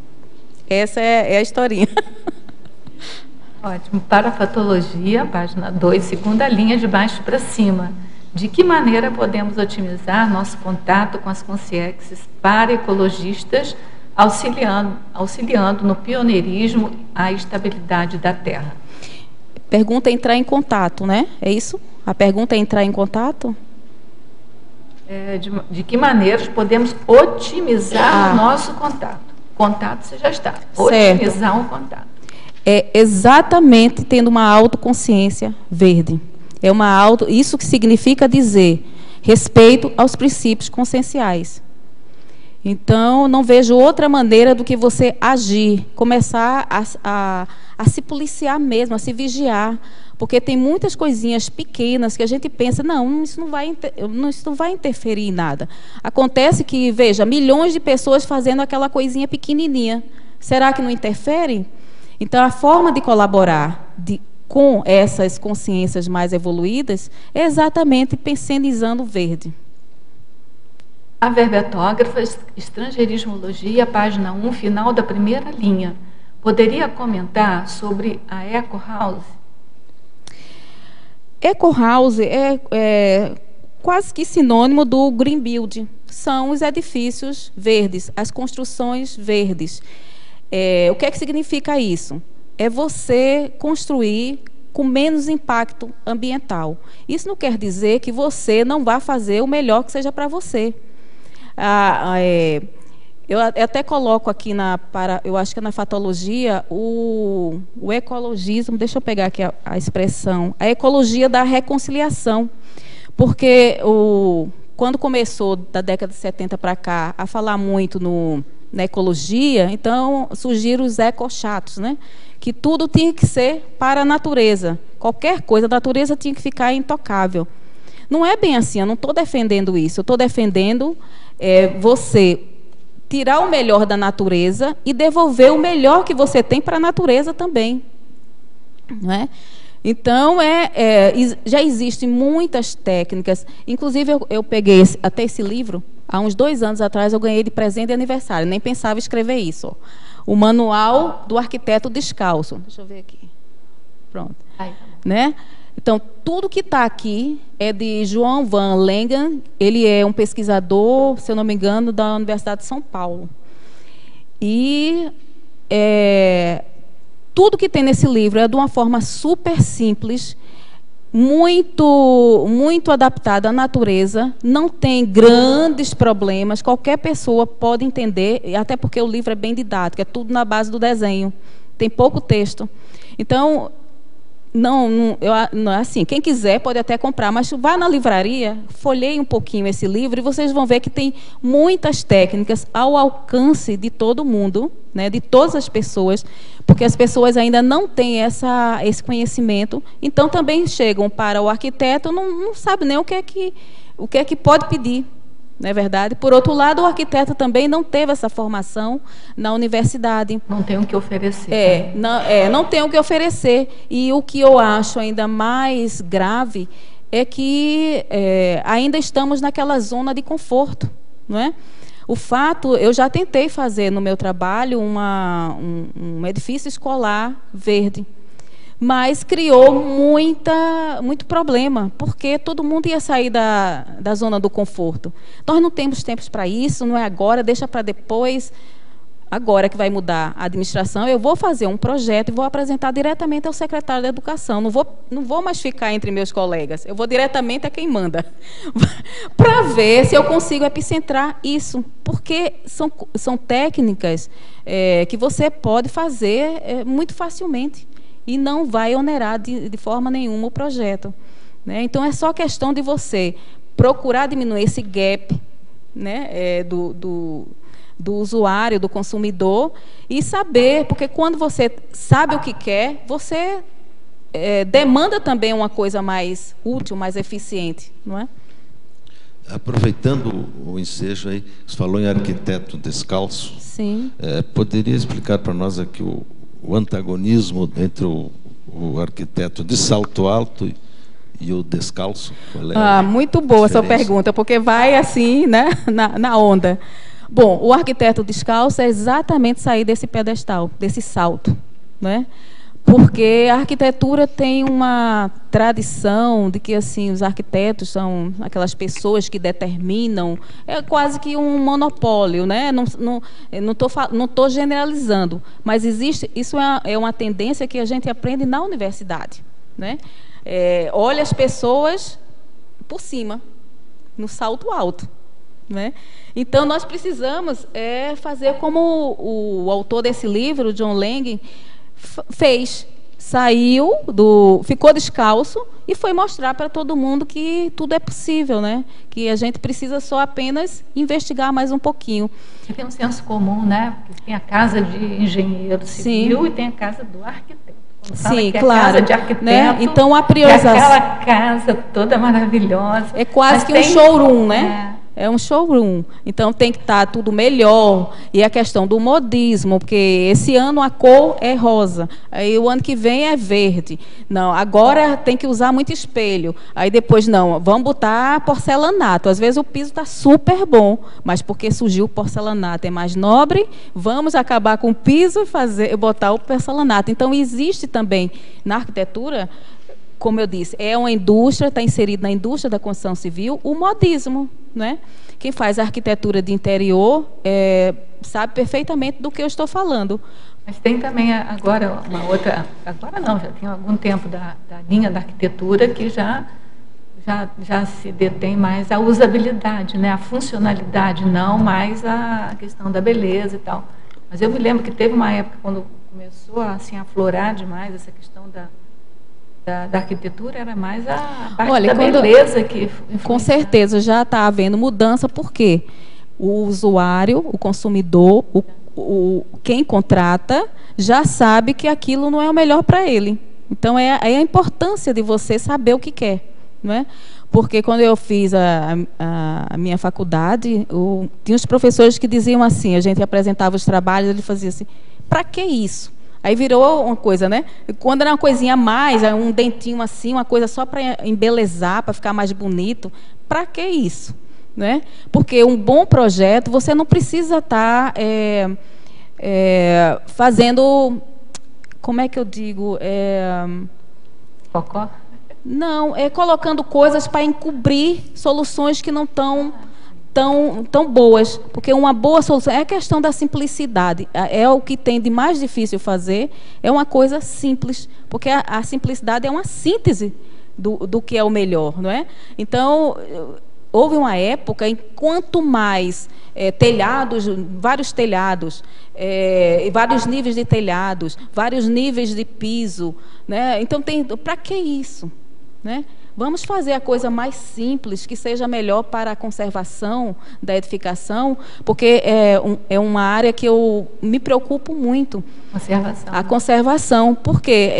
Essa é a historinha. Ótimo. Parafatologia, página 2, segunda linha, de baixo para cima. De que maneira podemos otimizar nosso contato com as consciências para-ecologistas, auxiliando no pioneirismo à estabilidade da Terra? Pergunta é entrar em contato, né? É isso? A pergunta é entrar em contato? De que maneiras podemos otimizar o nosso contato? Contato você já está. Otimizar o contato. É exatamente tendo uma autoconsciência verde. Isso que significa dizer respeito aos princípios conscienciais. Então, não vejo outra maneira do que você agir, começar a se policiar mesmo, a se vigiar, porque tem muitas coisinhas pequenas que a gente pensa, não, isso não vai interferir em nada. Acontece que, veja, milhões de pessoas fazendo aquela coisinha pequenininha. Será que não interfere? Então, a forma de colaborar com essas consciências mais evoluídas é exatamente pensionizando o verde. A verbetógrafa, Estrangeirismologia, página 1, final da primeira linha. Poderia comentar sobre a Eco House? Eco House é quase que sinônimo do Green Building. São os edifícios verdes, as construções verdes. O que é que significa isso? É você construir com menos impacto ambiental. Isso não quer dizer que você não vá fazer o melhor que seja para você. Eu até coloco aqui, eu acho que na fatologia, o ecologismo, deixa eu pegar aqui a expressão, a ecologia da reconciliação. Porque quando começou, da década de 70 para cá, a falar muito na ecologia, então surgiram os ecochatos, né? Que tudo tinha que ser para a natureza. Qualquer coisa, a natureza tinha que ficar intocável. Não é bem assim, eu não estou defendendo isso. Eu estou defendendo você tirar o melhor da natureza e devolver o melhor que você tem para a natureza também. Não é? Então, já existem muitas técnicas. Inclusive, eu peguei até esse livro, há uns 2 anos atrás, eu ganhei de presente de aniversário. Nem pensava escrever isso. Ó. O Manual do Arquiteto Descalço. Deixa eu ver aqui. Pronto. Né? Então, tudo que está aqui é de João van Lengen. Ele é um pesquisador, se eu não me engano, da Universidade de São Paulo. E tudo que tem nesse livro é de uma forma super simples, muito adaptada à natureza, não tem grandes problemas, qualquer pessoa pode entender, até porque o livro é bem didático, é tudo na base do desenho, tem pouco texto. Então, não é assim, quem quiser pode até comprar, mas vá na livraria, folheie um pouquinho esse livro e vocês vão ver que tem muitas técnicas ao alcance de todo mundo, né, de todas as pessoas, porque as pessoas ainda não têm esse conhecimento, então também chegam para o arquiteto, não sabe nem o que é que pode pedir. Não é verdade? Por outro lado, o arquiteto também não teve essa formação na universidade. Não tem o que oferecer. Não tem o que oferecer. E o que eu acho ainda mais grave é que ainda estamos naquela zona de conforto. Não é? O fato, eu já tentei fazer no meu trabalho um edifício escolar verde, mas criou muito problema, porque todo mundo ia sair da zona do conforto. Nós não temos tempos para isso, não é agora, deixa para depois. Agora que vai mudar a administração, eu vou fazer um projeto e vou apresentar diretamente ao secretário da Educação. Não vou mais ficar entre meus colegas, eu vou diretamente a quem manda, para ver se eu consigo epicentrar isso, porque são técnicas que você pode fazer muito facilmente. E não vai onerar de forma nenhuma o projeto. Né? Então, é só questão de você procurar diminuir esse gap, né, do usuário, do consumidor, e saber, porque quando você sabe o que quer, você demanda também uma coisa mais útil, mais eficiente. Não é? Aproveitando o ensejo aí, você falou em arquiteto descalço. Sim. Poderia explicar para nós aqui o antagonismo entre o arquiteto de salto alto e o descalço? Qual é muito boa a sua pergunta, porque vai assim, né, na onda. Bom, o arquiteto descalço é exatamente sair desse pedestal, desse salto, né? Porque a arquitetura tem uma tradição de que assim os arquitetos são aquelas pessoas que determinam, é quase que um monopólio, né? Não estou generalizando, mas isso é uma tendência que a gente aprende na universidade, né? Olha as pessoas por cima, no salto alto, né? Então nós precisamos fazer como o autor desse livro, John Lange, fez, ficou descalço e foi mostrar para todo mundo que tudo é possível, né? Que a gente precisa só apenas investigar mais um pouquinho. E tem um senso comum, né? Porque tem a casa de engenheiro civil. Sim. E tem a casa do arquiteto. Sim, claro. A casa de arquiteto, né? Então a priorização. É aquela casa toda maravilhosa. É quase que um showroom, né? É um showroom, então tem que estar tudo melhor. E a questão do modismo, porque esse ano a cor é rosa, aí o ano que vem é verde. Não, agora tem que usar muito espelho. Aí depois, não, vamos botar porcelanato. Às vezes o piso está super bom, mas porque surgiu o porcelanato, é mais nobre, vamos acabar com o piso e botar o porcelanato. Então existe também na arquitetura como eu disse, é uma indústria, está inserido na indústria da construção civil, o modismo, né? Quem faz arquitetura de interior sabe perfeitamente do que eu estou falando. Mas tem também agora uma outra, agora não, já tem algum tempo da linha da arquitetura que já se detém mais a usabilidade, né? A funcionalidade, não mais a questão da beleza e tal. Mas eu me lembro que teve uma época quando começou assim, a aflorar demais essa questão da arquitetura, era mais a parte da beleza que influenciava. Com certeza, já está havendo mudança, porque o usuário, o consumidor, quem contrata, já sabe que aquilo não é o melhor para ele. Então, é a importância de você saber o que quer. Não é? Porque quando eu fiz a minha faculdade, tinha os professores que diziam assim, a gente apresentava os trabalhos, ele fazia assim, para que isso? Aí virou uma coisa, né? Quando era uma coisinha a mais, um dentinho assim, uma coisa só para embelezar, para ficar mais bonito, para que isso? Né? Porque um bom projeto, você não precisa estar fazendo, como é que eu digo? Cocó? Não, colocando coisas para encobrir soluções que não estão tão boas. Porque uma boa solução é a questão da simplicidade. É o que tem de mais difícil fazer, é uma coisa simples. Porque a simplicidade é uma síntese do que é o melhor, não é? Então, houve uma época em quanto mais telhados, vários telhados, vários níveis de telhados, vários níveis de piso, né? Então, para que isso? Né? Vamos fazer a coisa mais simples, que seja melhor para a conservação da edificação, porque é uma área que eu me preocupo muito. Conservação. A conservação, porque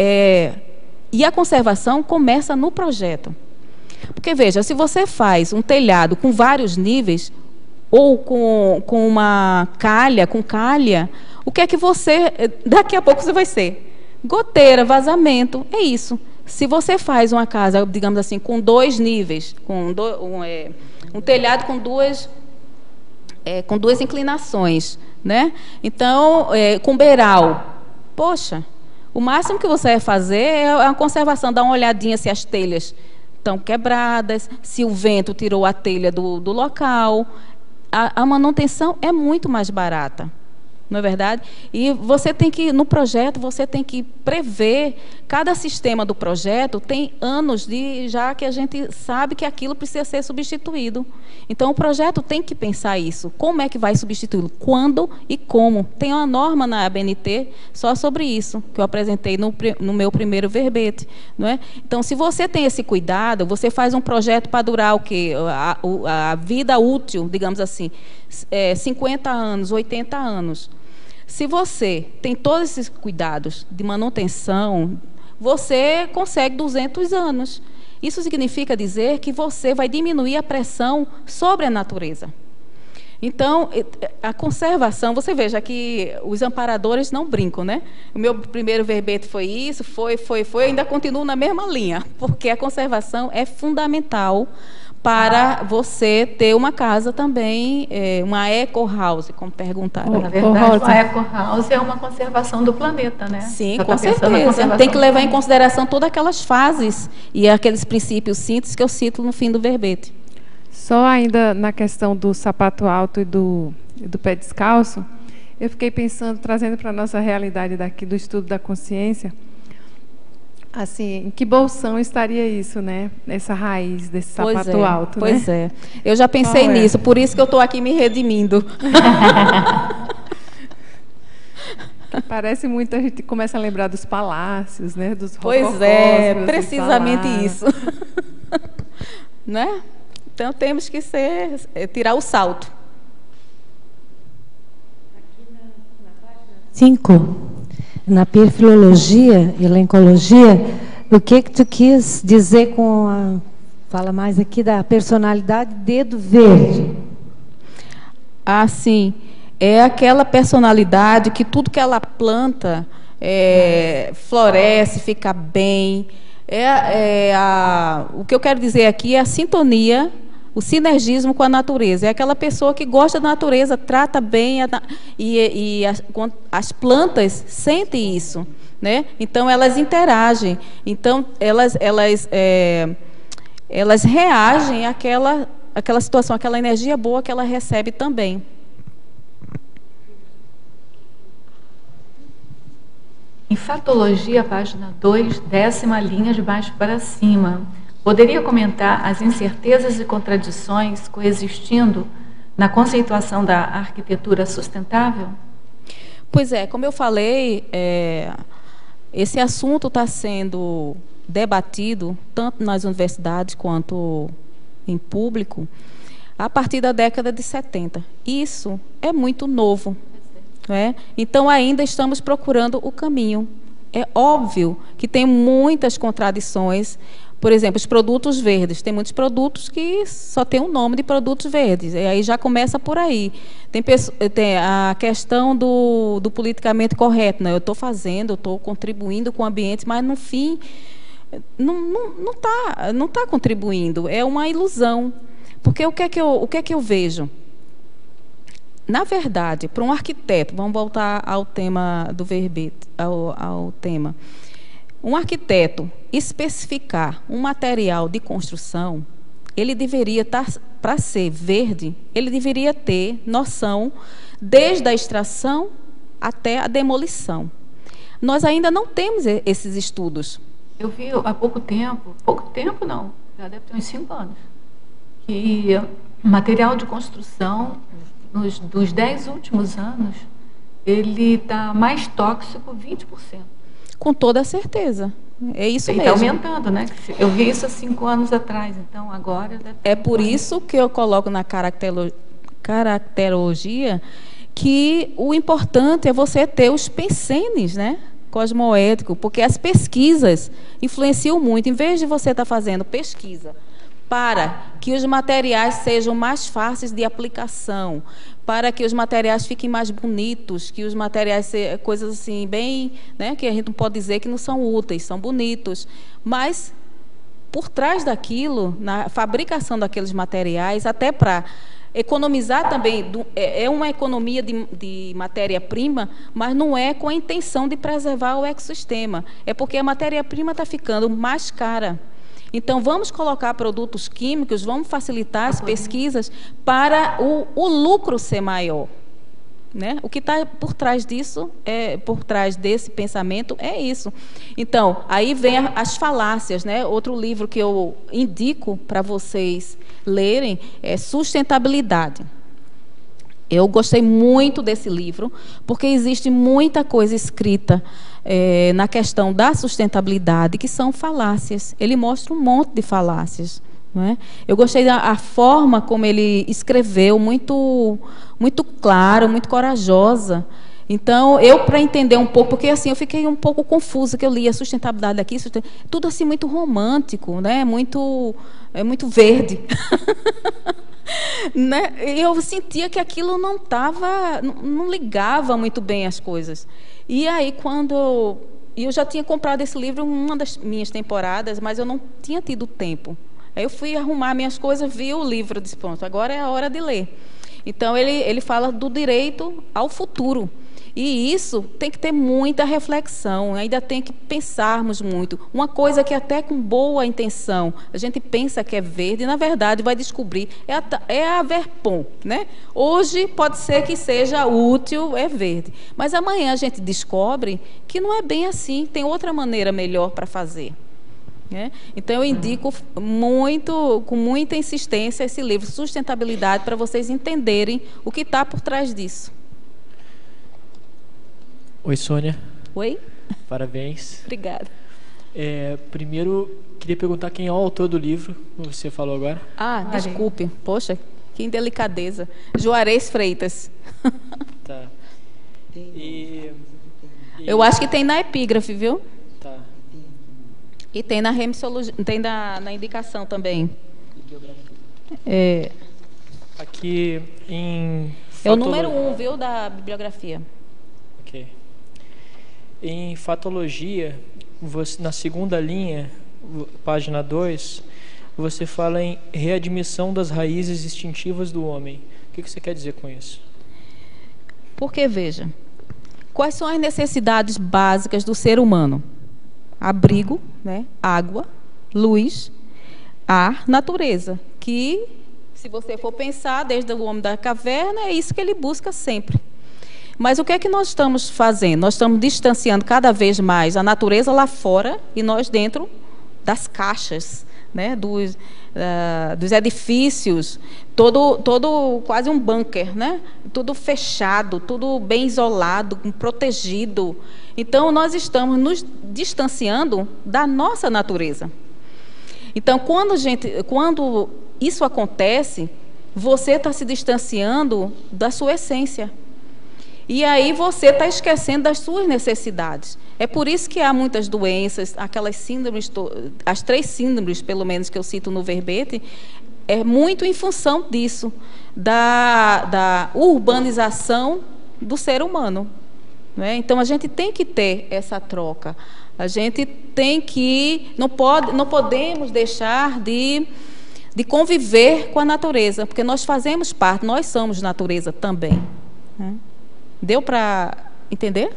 e a conservação começa no projeto. Porque, veja, se você faz um telhado com vários níveis, ou com uma calha, o que é que você, daqui a pouco você vai ser? Goteira, vazamento, é isso. Se você faz uma casa, digamos assim, com 2 níveis, um telhado com duas inclinações, né? Então, com beiral, poxa, o máximo que você vai fazer é a conservação, dar uma olhadinha se as telhas estão quebradas, se o vento tirou a telha do local. A manutenção é muito mais barata. Não é verdade? E você tem que, no projeto, você tem que prever, cada sistema do projeto tem anos já que a gente sabe que aquilo precisa ser substituído. Então, o projeto tem que pensar isso. Como é que vai substituí-lo? Quando e como? Tem uma norma na ABNT só sobre isso, que eu apresentei no meu primeiro verbete. Não é? Então, se você tem esse cuidado, você faz um projeto para durar o quê? A vida útil, digamos assim, 50 anos, 80 anos. Se você tem todos esses cuidados de manutenção, você consegue 200 anos. Isso significa dizer que você vai diminuir a pressão sobre a natureza. Então, a conservação, você veja que os amparadores não brincam, né? O meu primeiro verbete foi isso, foi, ainda continuo na mesma linha, porque a conservação é fundamental para você ter uma casa também, uma eco-house, como perguntaram. Na verdade, a eco-house é uma conservação do planeta, né? Sim, com certeza. Tem que levar em consideração todas aquelas fases e aqueles princípios simples que eu cito no fim do verbete. Só ainda na questão do sapato alto e do pé descalço, eu fiquei pensando, trazendo para a nossa realidade daqui do estudo da consciência, assim, em que bolsão estaria isso, né? Essa raiz desse sapato alto, pois né? Eu já pensei nisso, por isso que eu estou aqui me redimindo. Parece muito, a gente começa a lembrar dos palácios, né? Dos rococós, precisamente isso. Né? Então, temos que tirar o salto. Aqui na página 5. Na perfilologia, elencologia, o que tu quis dizer com fala mais aqui da personalidade dedo verde? Ah, sim. É aquela personalidade que tudo que ela planta floresce, fica bem. O que eu quero dizer aqui é a sintonia, O sinergismo com a natureza. É aquela pessoa que gosta da natureza, trata bem, as plantas sentem isso, né? Então, elas interagem. Então, elas reagem àquela situação, àquela energia boa que ela recebe também. Em Fatologia, página 2, 10ª linha de baixo para cima, poderia comentar as incertezas e contradições coexistindo na conceituação da arquitetura sustentável? Pois é, como eu falei, esse assunto está sendo debatido tanto nas universidades quanto em público a partir da década de 70. Isso é muito novo. Então, ainda estamos procurando o caminho. É óbvio que tem muitas contradições. Por exemplo, os produtos verdes. Tem muitos produtos que só tem o nome de produtos verdes. E aí já começa por aí. Tem a questão do politicamente correto. Né? Eu estou contribuindo com o ambiente, mas, no fim, não tá contribuindo. É uma ilusão. Porque o que é que eu vejo? Na verdade, para um arquiteto, vamos voltar ao tema do verbete, ao tema. Um arquiteto especificar um material de construção, ele deveria estar, para ser verde, ele deveria ter noção desde a extração até a demolição. Nós ainda não temos esses estudos. Eu vi há pouco tempo não, já deve ter uns 5 anos, que material de construção dos 10 últimos anos, ele está mais tóxico 20%. Com toda certeza. É isso mesmo. Está aumentando, né? Eu vi isso há 5 anos atrás, então agora... É por isso que eu coloco na caracterologia que o importante é você ter os pensenes, né? Cosmoético, porque as pesquisas influenciam muito. Em vez de você estar fazendo pesquisa para que os materiais sejam mais fáceis de aplicação, para que os materiais fiquem mais bonitos, que os materiais sejam coisas assim bem, né, que a gente não pode dizer que não são úteis, são bonitos, mas por trás daquilo, na fabricação daqueles materiais, até para economizar também, é uma economia de matéria-prima, mas não é com a intenção de preservar o ecossistema, é porque a matéria-prima está ficando mais cara. Então, vamos colocar produtos químicos, vamos facilitar as pesquisas para o lucro ser maior. Né? O que está por trás disso, por trás desse pensamento, é isso. Então, aí vem as falácias. Né? Outro livro que eu indico para vocês lerem é Sustentabilidade. Eu gostei muito desse livro, porque existe muita coisa escrita na questão da sustentabilidade, que são falácias. Ele mostra um monte de falácias. Não é? Eu gostei da forma como ele escreveu, muito, muito claro, muito corajosa. Então, para entender um pouco, porque assim, eu fiquei um pouco confusa, que eu li a sustentabilidade aqui, tudo assim muito romântico, né? muito verde. Né? Eu sentia que aquilo não ligava muito bem as coisas. E aí, quando eu já tinha comprado esse livro em uma das minhas temporadas, mas eu não tinha tido tempo. Aí eu fui arrumar minhas coisas, vi o livro, disse, pronto, agora é a hora de ler. Então, ele fala do direito ao futuro. E isso tem que ter muita reflexão, ainda tem que pensarmos muito. Uma coisa que até com boa intenção, a gente pensa que é verde, e na verdade vai descobrir, é a Verpon. Né? Hoje pode ser que seja útil, é verde. Mas amanhã a gente descobre que não é bem assim, tem outra maneira melhor para fazer. Né? Então, eu indico com muita insistência esse livro, Sustentabilidade, para vocês entenderem o que está por trás disso. Oi, Sônia. Oi. Parabéns. Obrigada. Primeiro, queria perguntar quem é o autor do livro, como você falou agora. Desculpe. Poxa, que indelicadeza. Juarez Freitas. Tá. Eu acho que tem na epígrafe, viu? Tá. E tem na remissologia, tem na indicação também. Aqui em... É o número 1, viu, da bibliografia. Ok. Em Fatologia, na segunda linha, página 2, você fala em readmissão das raízes instintivas do homem. O que você quer dizer com isso? Porque, veja, quais são as necessidades básicas do ser humano? Abrigo, né? Água, luz, ar, natureza. Que, se você for pensar, desde o homem da caverna, é isso que ele busca sempre. Mas o que é que nós estamos fazendo? Nós estamos distanciando cada vez mais a natureza lá fora e nós dentro das caixas, né? Dos edifícios, todo quase um bunker, né? Tudo fechado, tudo bem isolado, protegido. Então, nós estamos nos distanciando da nossa natureza. Então, quando isso acontece, você está se distanciando da sua essência. E aí você está esquecendo das suas necessidades. É por isso que há muitas doenças, aquelas síndromes, as 3 síndromes, pelo menos, que eu cito no verbete, é muito em função disso, da urbanização do ser humano. Né? Então, a gente tem que ter essa troca. A gente tem que... Não podemos deixar de conviver com a natureza, porque nós fazemos parte, nós somos natureza também. Né? Deu para entender?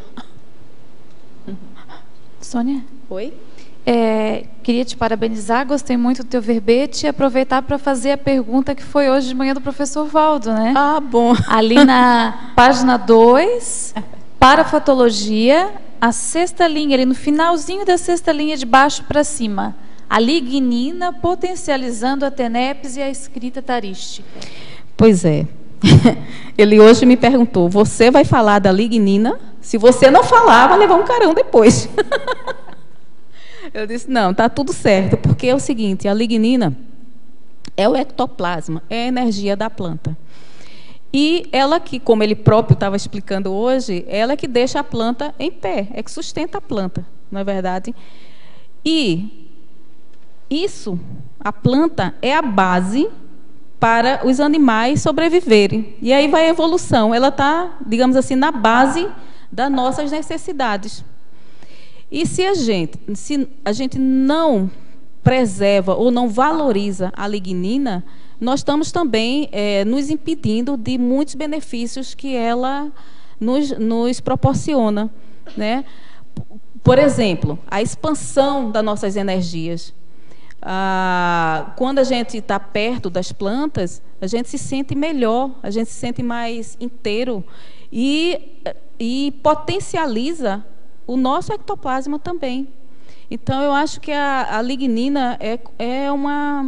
Sônia? Oi? Queria te parabenizar, gostei muito do teu verbete e aproveitar para fazer a pergunta que foi hoje de manhã do professor Valdo, né? Ah, bom. Ali na página 2, para fotologia, a 6ª linha, ali no finalzinho da 6ª linha de baixo para cima, a lignina potencializando a TENEPS e a escrita tarística. Pois é. Ele hoje me perguntou, você vai falar da lignina? Se você não falar, vai levar um carão depois. Eu disse, não, está tudo certo, porque é o seguinte, a lignina é o ectoplasma, é a energia da planta. E ela que, como ele próprio estava explicando hoje, ela é que deixa a planta em pé, é que sustenta a planta, não é verdade? E isso, a planta, é a base para os animais sobreviverem. E aí vai a evolução. Ela está, digamos assim, na base das nossas necessidades. E se a gente não preserva ou não valoriza a lignina, nós estamos também nos impedindo de muitos benefícios que ela nos proporciona. Né? Por exemplo, a expansão das nossas energias. Quando a gente está perto das plantas, a gente se sente melhor, a gente se sente mais inteiro e potencializa o nosso ectoplasma também. Então, eu acho que a lignina é uma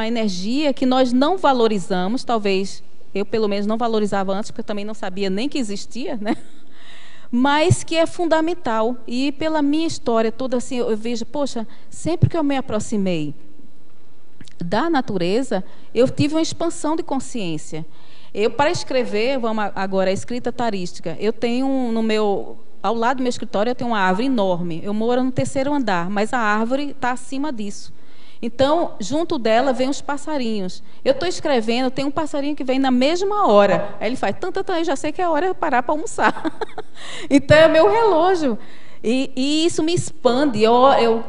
energia que nós não valorizamos, talvez eu, pelo menos, não valorizava antes, porque eu também não sabia nem que existia, né? Mas que é fundamental. E pela minha história toda, assim, eu vejo, poxa, sempre que eu me aproximei da natureza, eu tive uma expansão de consciência. Para escrever, vamos agora, a escrita tarística, eu tenho ao lado do meu escritório, eu tenho uma árvore enorme. Eu moro no 3º andar, mas a árvore está acima disso. Então, junto dela, vem os passarinhos. Eu estou escrevendo, tem um passarinho que vem na mesma hora. Aí ele faz, eu já sei que é a hora de parar para almoçar. Então, é o meu relógio. E isso me expande.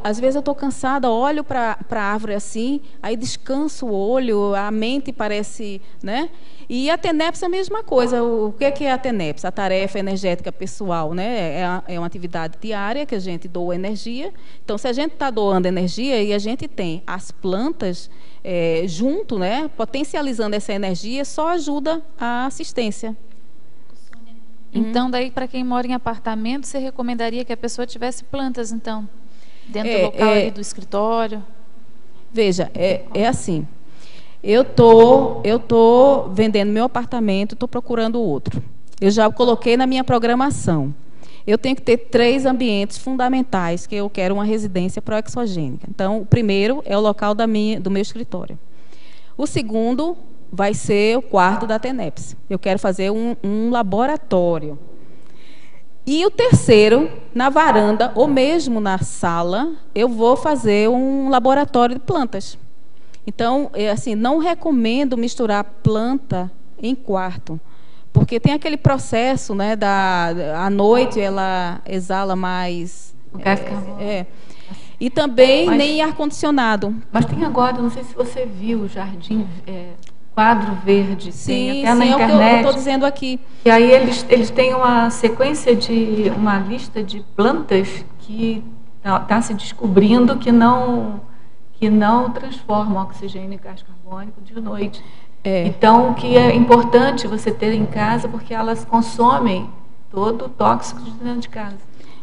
Às vezes eu estou cansada, olho para a árvore assim, aí descanso o olho, a mente parece... Né? E a TENEPS é a mesma coisa. O que é a TENEPS? A tarefa energética pessoal, né? É uma atividade diária que a gente doa energia. Então, se a gente está doando energia e a gente tem as plantas junto, né? Potencializando essa energia, só ajuda a assistência. Então, daí, para quem mora em apartamento, você recomendaria que a pessoa tivesse plantas, então, dentro do local ali do escritório? Veja, é assim... Eu tô vendendo meu apartamento, estou procurando outro. Eu já coloquei na minha programação. Eu tenho que ter 3 ambientes fundamentais, que eu quero uma residência proexogênica. Então, o primeiro é o local do meu escritório. O segundo vai ser o quarto da TENEPS. Eu quero fazer um laboratório. E o terceiro, na varanda, ou mesmo na sala, eu vou fazer um laboratório de plantas. Então, assim, não recomendo misturar planta em quarto, porque tem aquele processo, né, à noite ela exala mais... O gás carbônico. E também nem ar-condicionado. Mas tem agora, não sei se você viu, o Jardim Quadro Verde, Sim, tem até na internet. É o que eu estou dizendo aqui. E aí eles têm uma sequência uma lista de plantas que está se descobrindo que não transformam oxigênio em gás carbônico de noite. Então, que é importante você ter em casa, porque elas consomem todo o tóxico de dentro de casa.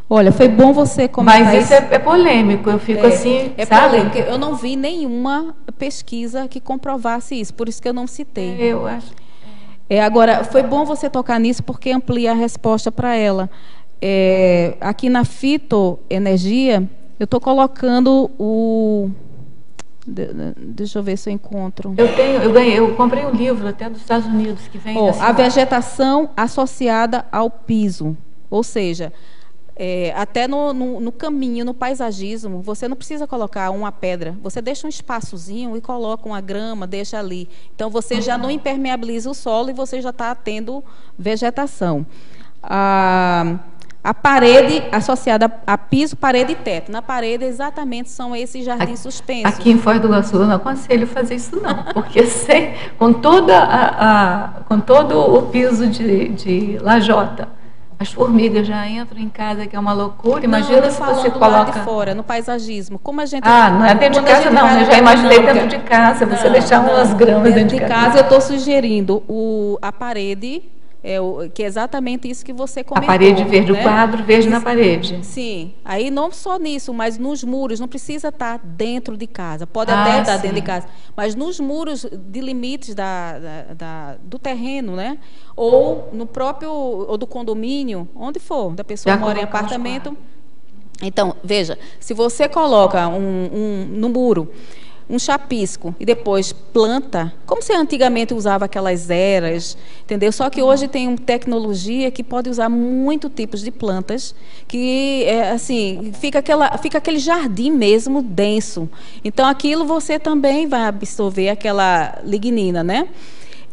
Olha, foi bom você comentar isso. Mas isso é polêmico, eu fico assim, sabe? Polêmico. Eu não vi nenhuma pesquisa que comprovasse isso, por isso que eu não citei. Eu acho. Agora, foi bom você tocar nisso, porque amplia a resposta para ela. Aqui na fitoenergia, eu estou colocando o... Deixa eu ver se eu encontro. Eu comprei um livro até dos Estados Unidos que vem a vegetação associada ao piso, ou seja, até no caminho, no paisagismo, você não precisa colocar uma pedra, você deixa um espaçozinho e coloca uma grama, deixa ali. Então você já não impermeabiliza o solo e você já está tendo vegetação. A parede associada a piso, parede e teto. Na parede, exatamente, são esses jardins suspensos. Aqui em Foz do Iguaçu, eu não aconselho fazer isso, não. Porque com todo o piso de lajota, as formigas já entram em casa, que é uma loucura. Imagina se você coloca... lá de fora, no paisagismo. Como a gente... não é dentro de casa, não. Eu já imaginei dentro de casa. Você deixar umas gramas dentro de casa. Eu estou sugerindo a parede... que é exatamente isso que você comentou. A parede verde, né? O quadro verde na parede. Sim. Aí não só nisso, mas nos muros. Não precisa estar dentro de casa. Pode até estar dentro de casa. Mas nos muros de limites do terreno, né? Ou no próprio, ou do condomínio, onde for, da pessoa mora em apartamento. Então, veja, se você coloca no muro um chapisco e depois planta, como se antigamente usava aquelas eras, entendeu? Só que hoje tem tecnologia que pode usar muitos tipos de plantas, que assim, fica aquele jardim mesmo denso. Então aquilo você também vai absorver aquela lignina, né?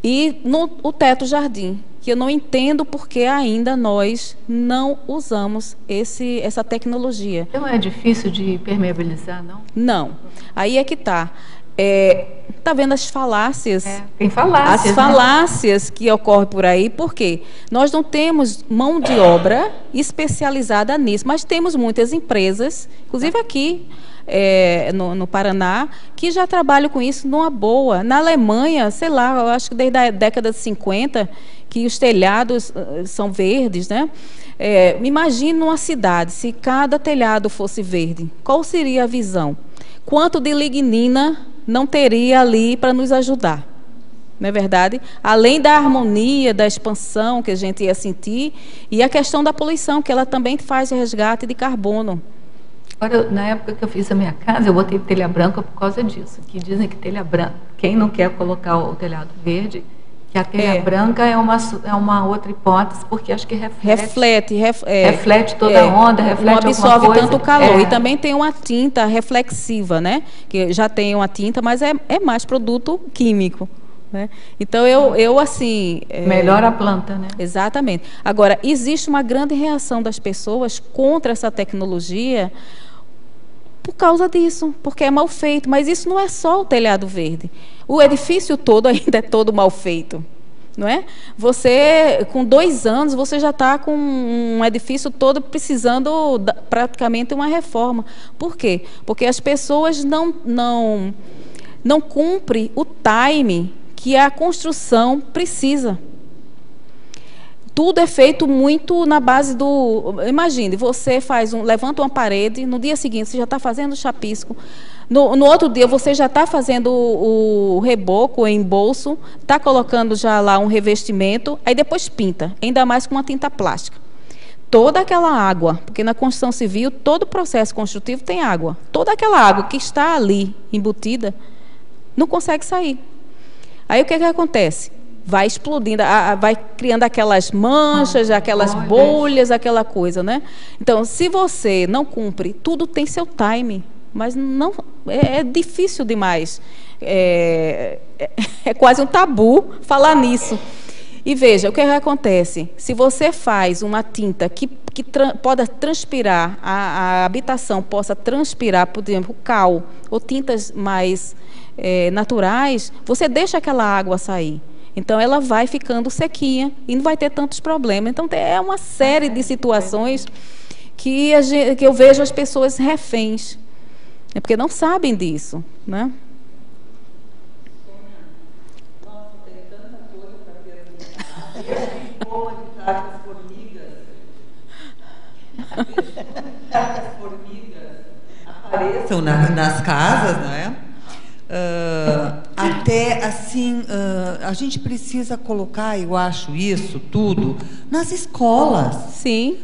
E o teto jardim, que eu não entendo porque ainda nós não usamos essa tecnologia. Então é difícil de permeabilizar, não? Não. Aí é que está. Está vendo as falácias? Tem falácias. As falácias que ocorrem por aí, por quê? Nós não temos mão de obra especializada nisso, mas temos muitas empresas, inclusive aqui no Paraná, que já trabalham com isso numa boa. Na Alemanha, sei lá, eu acho que desde a década de 50, que os telhados são verdes, né? Imagine uma cidade, se cada telhado fosse verde, qual seria a visão? Quanto de lignina não teria ali para nos ajudar? Não é verdade? Além da harmonia, da expansão que a gente ia sentir, e a questão da poluição, que ela também faz resgate de carbono. Agora, na época que eu fiz a minha casa, eu botei telha branca por causa disso, que dizem que telha branca, quem não quer colocar o telhado verde, que a telha branca é uma outra hipótese, porque acho que reflete toda a onda, reflete não absorve coisa. Tanto calor. E também tem uma tinta reflexiva, né? Que já tem uma tinta, mas é mais produto químico, né? Então eu assim... melhora a planta, né? Exatamente. Agora, existe uma grande reação das pessoas contra essa tecnologia por causa disso, porque é mal feito. Mas isso não é só o telhado verde. O edifício todo ainda é todo mal feito, não é? Você, com 2 anos, você já está com um edifício todo precisando praticamente uma reforma. Por quê? Porque as pessoas não cumprem o time que a construção precisa. Tudo é feito muito na base do... Imagine, você levanta uma parede, no dia seguinte você já está fazendo o chapisco, no outro dia você já está fazendo o reboco, o embolso, está colocando já lá um revestimento, aí depois pinta, ainda mais com uma tinta plástica. Toda aquela água, porque na construção civil, todo processo construtivo tem água. Toda aquela água que está ali embutida, não consegue sair. Aí o que acontece? Vai explodindo, vai criando aquelas manchas, aquelas bolhas, aquela coisa, né? Então, se você não cumpre, tudo tem seu time, mas não é difícil demais. É quase um tabu falar nisso. E veja, o que acontece? Se você faz uma tinta que possa transpirar, a habitação possa transpirar, por exemplo, cal ou tintas mais naturais, você deixa aquela água sair. Então, ela vai ficando sequinha e não vai ter tantos problemas. Então, é uma série de situações que eu vejo as pessoas reféns, porque não sabem disso, né? Nossa, tem tanta coisa para perguntar. Como lidar com as formigas? Que as formigas apareçam nas casas, não é? Até assim, a gente precisa colocar, eu acho, isso tudo nas escolas. Sim.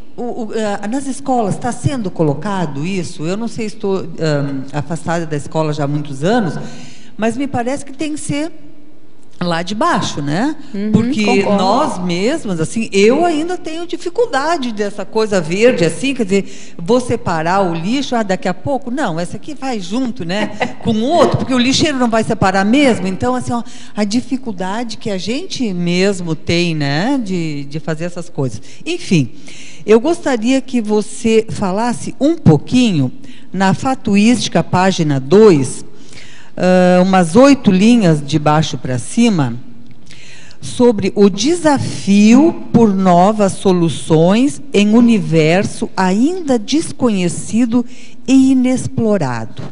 Nas escolas está sendo colocado isso. Eu não sei, estou afastada da escola já há muitos anos, mas me parece que tem que ser lá de baixo, né? Porque concordo. nós mesmas, assim, eu ainda tenho dificuldade dessa coisa verde, assim, quer dizer, vou separar o lixo, daqui a pouco, não, essa aqui vai junto, né, com o outro, porque o lixeiro não vai separar mesmo. Então, assim, ó, a dificuldade que a gente mesmo tem, né, de fazer essas coisas. Enfim, eu gostaria que você falasse um pouquinho, na Fatuística, página 2, umas 8 linhas de baixo para cima, sobre o desafio por novas soluções em universo ainda desconhecido e inexplorado.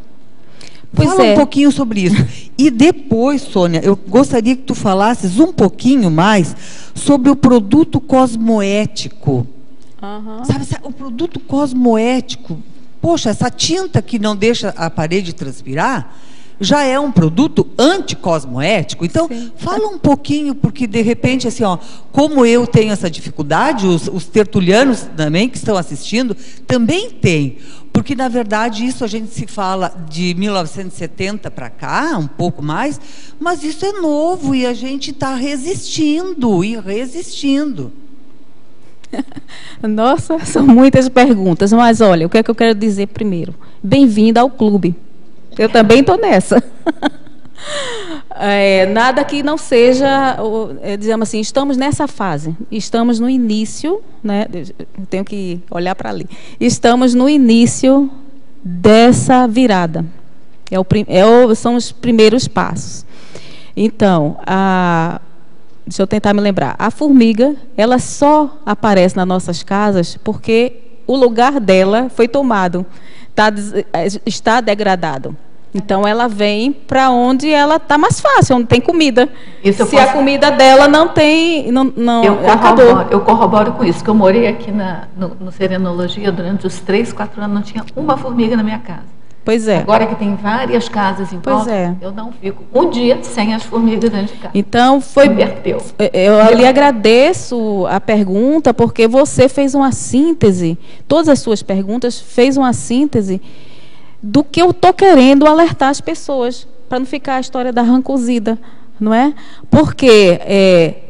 Fala um pouquinho sobre isso. E depois, Sônia, eu gostaria que tu falasses um pouquinho mais sobre o produto cosmoético. Sabe, o produto cosmoético, poxa, essa tinta que não deixa a parede transpirar, já é um produto anticosmoético. Então, sim, fala um pouquinho, porque de repente, assim, ó, como eu tenho essa dificuldade, os tertulianos também que estão assistindo também têm. Porque, na verdade, isso a gente se fala de 1970 para cá, um pouco mais, mas isso é novo e a gente está resistindo e resistindo. Nossa, são muitas perguntas, mas olha, o que é que eu quero dizer primeiro? Bem-vinda ao clube. Eu também estou nessa. Nada que não seja, digamos assim, estamos nessa fase, estamos no início, né? Tenho que olhar para ali. Estamos no início dessa virada. São os primeiros passos. Então, deixa eu tentar me lembrar. A formiga, ela só aparece nas nossas casas porque o lugar dela foi tomado. Está degradado. Então, ela vem para onde ela está mais fácil, onde tem comida. Se a comida dela não tem, acabou. Eu corroboro com isso, que eu morei aqui no Serenologia durante os 3, 4 anos, não tinha uma formiga na minha casa. Pois é. Agora que tem várias casas em volta, eu não fico um dia sem as formigas dentro de casa. Então, eu lhe agradeço a pergunta, porque você fez uma síntese, todas as suas perguntas fez uma síntese do que eu estou querendo alertar as pessoas, para não ficar a história da rã cozida, não é? Porque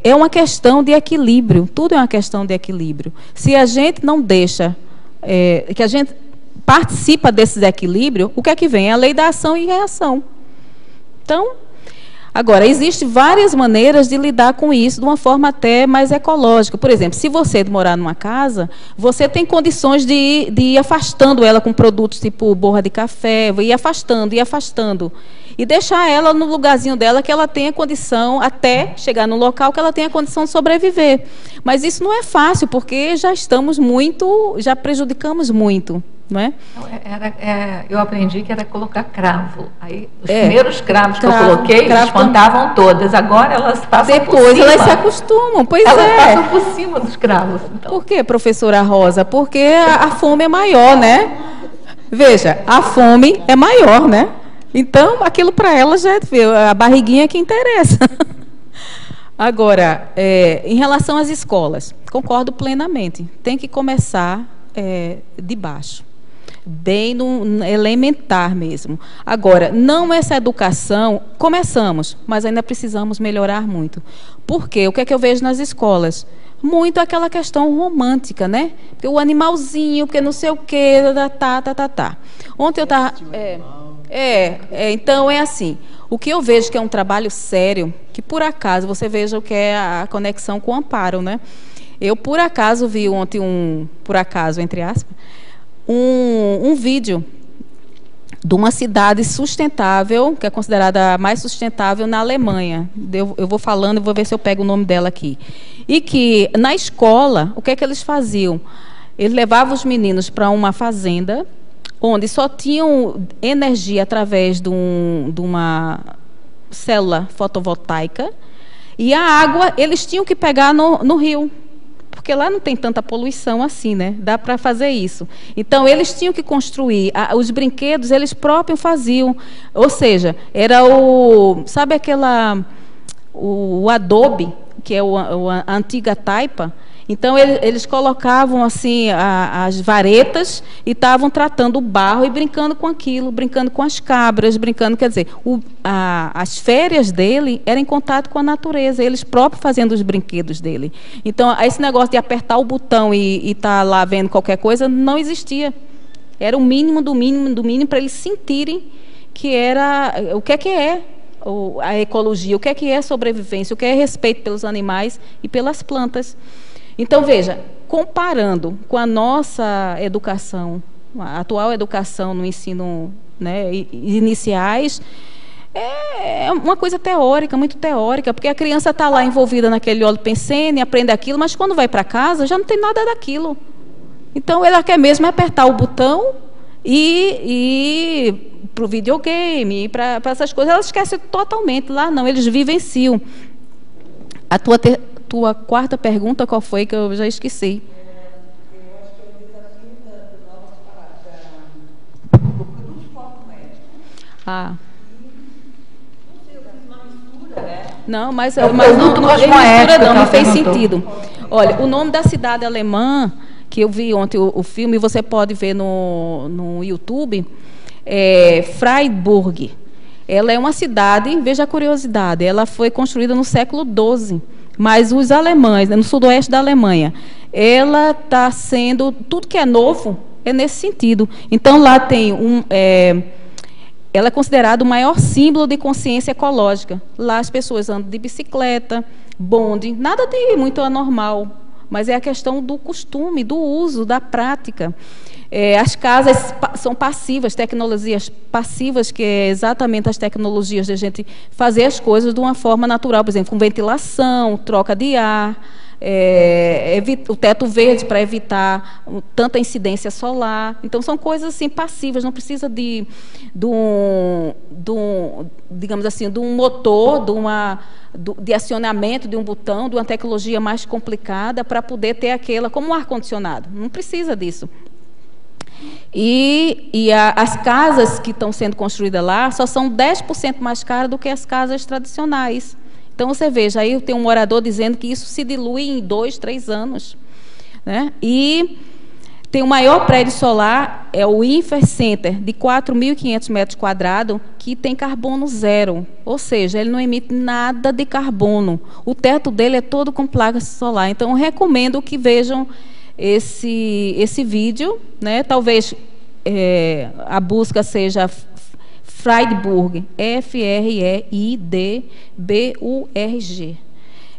é uma questão de equilíbrio, tudo é uma questão de equilíbrio. Se a gente não deixa, que a gente participa desse desequilíbrio, o que é que vem? É a lei da ação e reação. Então, agora, existem várias maneiras de lidar com isso de uma forma até mais ecológica. Por exemplo, se você morar numa casa, você tem condições de ir afastando ela com produtos tipo borra de café, ir afastando. E deixar ela no lugarzinho dela que ela tenha condição, até chegar no local que ela tenha condição de sobreviver. Mas isso não é fácil, porque já prejudicamos muito. Não é? Eu aprendi que era colocar cravo. Aí, os primeiros cravos que eu coloquei, espantavam todas. Agora elas passam por cima. Depois elas se acostumam, elas passam por cima dos cravos. Então. Por quê, professora Rosa? Porque a fome é maior, né? Veja, a fome é maior, né? Então, aquilo para elas já é a barriguinha que interessa. Agora, em relação às escolas, concordo plenamente. Tem que começar de baixo. Bem no elementar mesmo. Agora, não essa educação, começamos, mas ainda precisamos melhorar muito. Por quê? O que é que eu vejo nas escolas? Muito aquela questão romântica, né? Porque o animalzinho, porque não sei o quê, tá. Ontem eu estava... Então, é assim, o que eu vejo que é um trabalho sério, que por acaso você veja o que é a conexão com o Amparo, né? Eu, por acaso, vi ontem por acaso, entre aspas, um vídeo de uma cidade sustentável, que é considerada a mais sustentável na Alemanha. Eu vou falando e vou ver se eu pego o nome dela aqui. E que, na escola, o que é que eles faziam? Eles levavam os meninos para uma fazenda, onde só tinham energia através de uma célula fotovoltaica, e a água eles tinham que pegar no rio, porque lá não tem tanta poluição assim, né? Dá para fazer isso. Então, eles tinham que construir. Os brinquedos, eles próprios faziam. Ou seja, era sabe o adobe, que é a antiga taipa? Então, eles colocavam assim as varetas e estavam tratando o barro e brincando com aquilo, brincando com as cabras, brincando, quer dizer, as férias dele eram em contato com a natureza, eles próprios fazendo os brinquedos dele. Então, esse negócio de apertar o botão e estar lá vendo qualquer coisa não existia. Era o mínimo do mínimo do mínimo para eles sentirem que era o que é a ecologia, o que é sobrevivência, o que é respeito pelos animais e pelas plantas. Então, veja, comparando com a nossa educação, a atual educação no ensino, né, iniciais, é uma coisa teórica, muito teórica, porque a criança está lá envolvida naquele holopensene, aprende aquilo, mas quando vai para casa já não tem nada daquilo. Então, ela quer mesmo apertar o botão e para o videogame, para essas coisas, ela esquece totalmente. Lá não, eles vivenciam. A tua quarta pergunta, qual foi, que eu já esqueci? Eu acho que é o desafio das novas paradas, do produto cosmético. Ah. Não sei, eu fiz uma mistura, né? Não, mas É o não produto cosmético não que me fez ela perguntou. sentido. Olha, o nome da cidade alemã, que eu vi ontem o filme, você pode ver no YouTube, é Freiburg. Ela é uma cidade, veja a curiosidade, ela foi construída no século XII, mas os alemães, no sudoeste da Alemanha, ela está sendo, tudo que é novo é nesse sentido. Então, lá tem ela é considerada o maior símbolo de consciência ecológica. Lá as pessoas andam de bicicleta, bonde, nada de muito anormal, mas é a questão do costume, do uso, da prática. As casas são passivas, tecnologias passivas, que é exatamente as tecnologias de a gente fazer as coisas de uma forma natural, por exemplo, com ventilação, troca de ar, o teto verde para evitar tanta incidência solar. Então, são coisas assim passivas, não precisa digamos assim, de um motor, de acionamento de um botão, de uma tecnologia mais complicada para poder ter aquela, como um ar-condicionado. Não precisa disso. As casas que estão sendo construídas lá só são 10% mais caras do que as casas tradicionais. Então, você veja, aí tem um morador dizendo que isso se dilui em 2, 3 anos. Né? E tem o maior prédio solar, é o Infocenter, de 4.500 metros quadrados, que tem carbono zero. Ou seja, ele não emite nada de carbono. O teto dele é todo com placa solar. Então, eu recomendo que vejam esse vídeo, né? Talvez a busca seja Freiburg, Freidburg.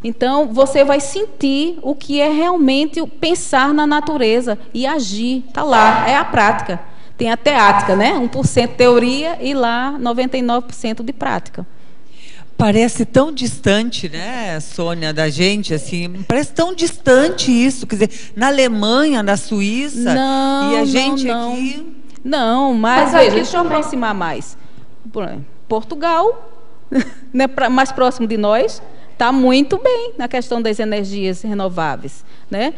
Então, você vai sentir o que é realmente pensar na natureza e agir. Está lá, é a prática. Tem a teática, né? 1% teoria e lá 99% de prática. Parece tão distante, né, Sônia, da gente, assim, parece tão distante isso, quer dizer, na Alemanha, na Suíça, e a gente aqui... Não, mas veja, deixa eu aproximar mais. Portugal, né, mais próximo de nós, está muito bem na questão das energias renováveis. Né?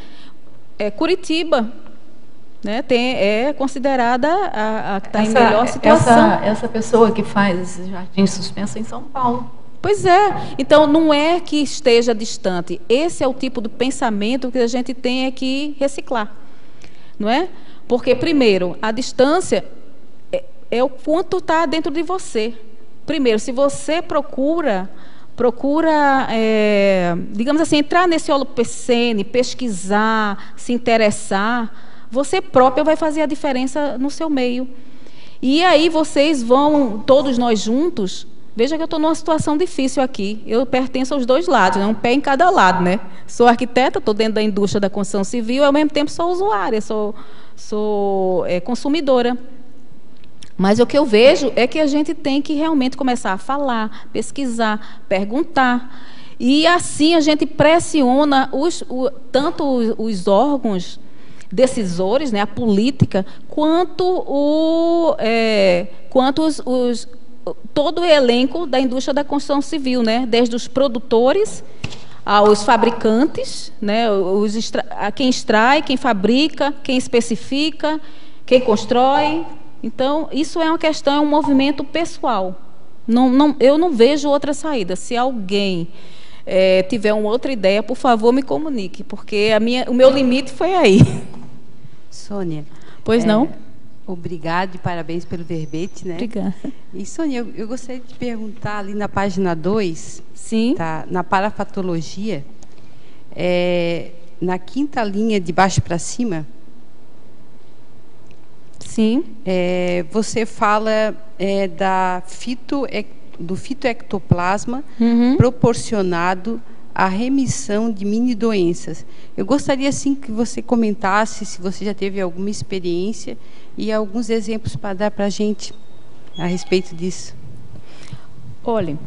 Curitiba, né, é considerada a que está em melhor situação. Essa pessoa que faz esses jardins suspensos em São Paulo. Pois é. Então, não é que esteja distante. Esse é o tipo de pensamento que a gente tem que reciclar. Não é? Porque, primeiro, a distância é o quanto está dentro de você. Primeiro, se você procura, digamos assim, entrar nesse holopensene, pesquisar, se interessar, você própria vai fazer a diferença no seu meio. E aí vocês vão, todos nós juntos, Veja que eu estou numa situação difícil aqui. Eu pertenço aos dois lados, né? Um pé em cada lado, né? Sou arquiteta, estou dentro da indústria da construção civil, e ao mesmo tempo sou usuária, sou consumidora. Mas o que eu vejo é que a gente tem que realmente começar a falar, pesquisar, perguntar. E assim a gente pressiona tanto os órgãos decisores, né, a política, quanto todo o elenco da indústria da construção civil, né, desde os produtores aos fabricantes, né, quem extrai, quem fabrica, quem especifica, quem constrói. Então, isso é uma questão, é um movimento pessoal. Eu não vejo outra saída. Se alguém tiver uma outra ideia, por favor, me comunique, porque o meu limite foi aí. Sônia. Pois não? Obrigada e parabéns pelo verbete, né? Obrigada. E, Sônia, eu gostaria de perguntar ali na página 2, sim, tá, na parafatologia, na quinta linha de baixo para cima, sim, você fala do fitoectoplasma proporcionado à remissão de mini-doenças. Eu gostaria, assim, que você comentasse se você já teve alguma experiência e alguns exemplos para dar para a gente a respeito disso. Olha,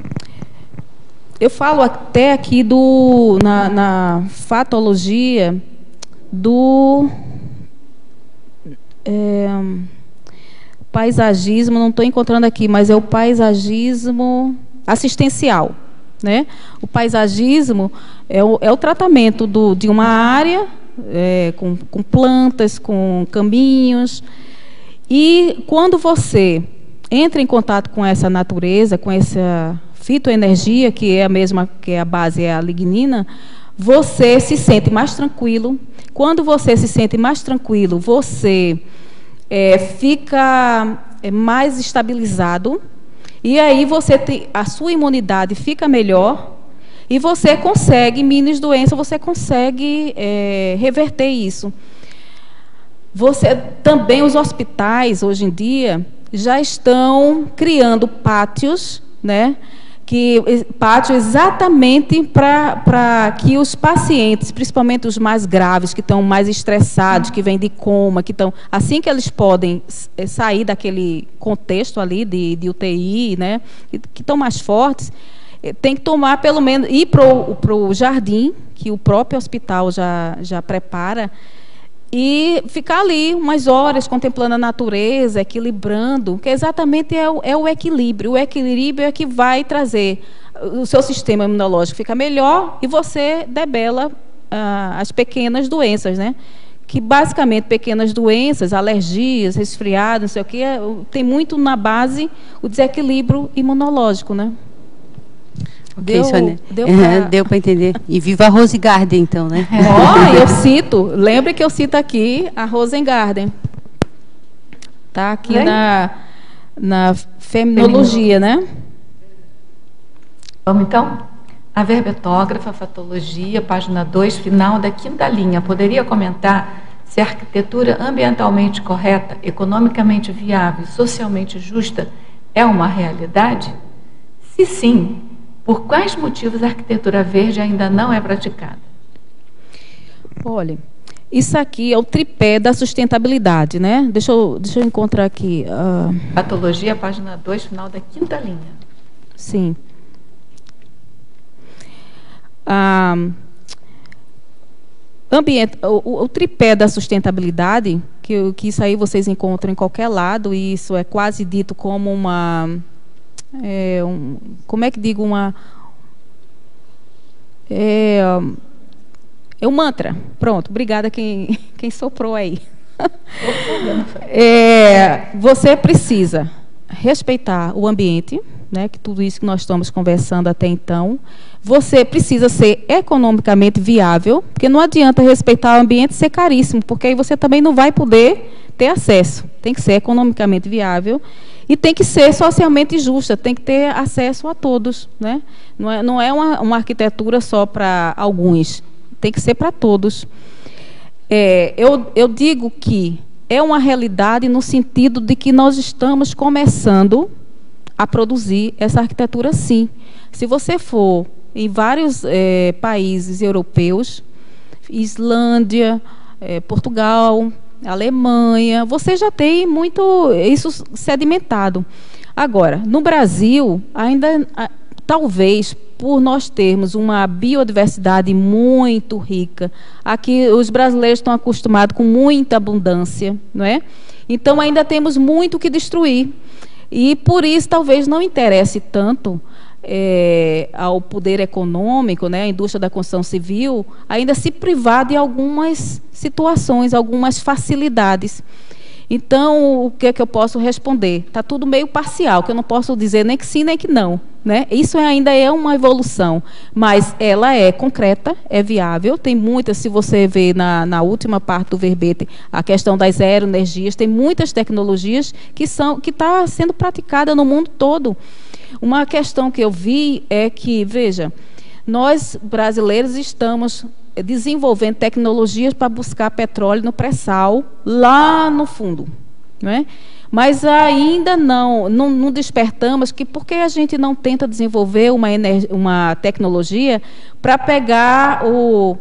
eu falo até aqui na fatologia do paisagismo, não estou encontrando aqui, mas é o paisagismo assistencial, né? O paisagismo é o tratamento de uma área com plantas, com caminhos. E quando você entra em contato com essa natureza, com essa fitoenergia, que é a mesma, que a base é a lignina, você se sente mais tranquilo. Quando você se sente mais tranquilo, você fica mais estabilizado, e aí a sua imunidade fica melhor, e você consegue, mini doenças, você consegue reverter isso. Também os hospitais, hoje em dia, já estão criando pátios, né? Pátio exatamente para que os pacientes, principalmente os mais graves, que estão mais estressados, que vêm de coma, que estão, assim que eles podem sair daquele contexto ali de UTI, né, que estão mais fortes, tem que tomar pelo menos, ir para o jardim, que o próprio hospital já prepara, e ficar ali umas horas contemplando a natureza, equilibrando, que exatamente é o equilíbrio. O equilíbrio é que vai trazer o seu sistema imunológico fica melhor e você debela as pequenas doenças, né? Que basicamente pequenas doenças, alergias, resfriados, não sei o que, tem muito na base o desequilíbrio imunológico, né? Ok, Sônia. Deu para entender. E viva a Rose Garden, então, né? Eu cito, lembre que eu cito aqui a Rosengarten. Está aqui na feminologia, né? Vamos então? A verbetógrafa, fatologia, página 2, final da quinta linha. Poderia comentar se a arquitetura ambientalmente correta, economicamente viável e socialmente justa é uma realidade? Se sim, por quais motivos a arquitetura verde ainda não é praticada? Olha, isso aqui é o tripé da sustentabilidade, né? Deixa eu encontrar aqui. Patologia, página 2, final da quinta linha. Sim. O tripé da sustentabilidade, que isso aí vocês encontram em qualquer lado, e isso é quase dito como como é que digo, um mantra. Pronto, obrigada quem soprou aí. Você precisa respeitar o ambiente, né, que tudo isso que nós estamos conversando até então. Você precisa ser economicamente viável, porque não adianta respeitar o ambiente e ser caríssimo, porque aí você também não vai poder ter acesso. Tem que ser economicamente viável e tem que ser socialmente justa, tem que ter acesso a todos, né? Não é uma arquitetura só para alguns, tem que ser para todos. Eu digo que é uma realidade no sentido de que nós estamos começando a produzir essa arquitetura, sim. Se você for em vários países europeus, Islândia, Portugal, Alemanha, você já tem muito isso sedimentado. Agora, no Brasil, ainda talvez por nós termos uma biodiversidade muito rica, aqui os brasileiros estão acostumados com muita abundância, não é? Então ainda temos muito que destruir. E por isso talvez não interesse tanto ao poder econômico, né, à indústria da construção civil, ainda se privar de algumas situações, algumas facilidades. Então, o que é que eu posso responder? Está tudo meio parcial, que eu não posso dizer nem que sim, nem que não, né? Isso ainda é uma evolução, mas ela é concreta, é viável, tem muitas, se você vê na última parte do verbete, a questão das aeroenergias, tem muitas tecnologias que está sendo praticada no mundo todo. Uma questão que eu vi é que, veja, nós brasileiros estamos desenvolvendo tecnologias para buscar petróleo no pré-sal lá no fundo, não é? Mas ainda não despertamos que por que a gente não tenta desenvolver uma tecnologia para pegar o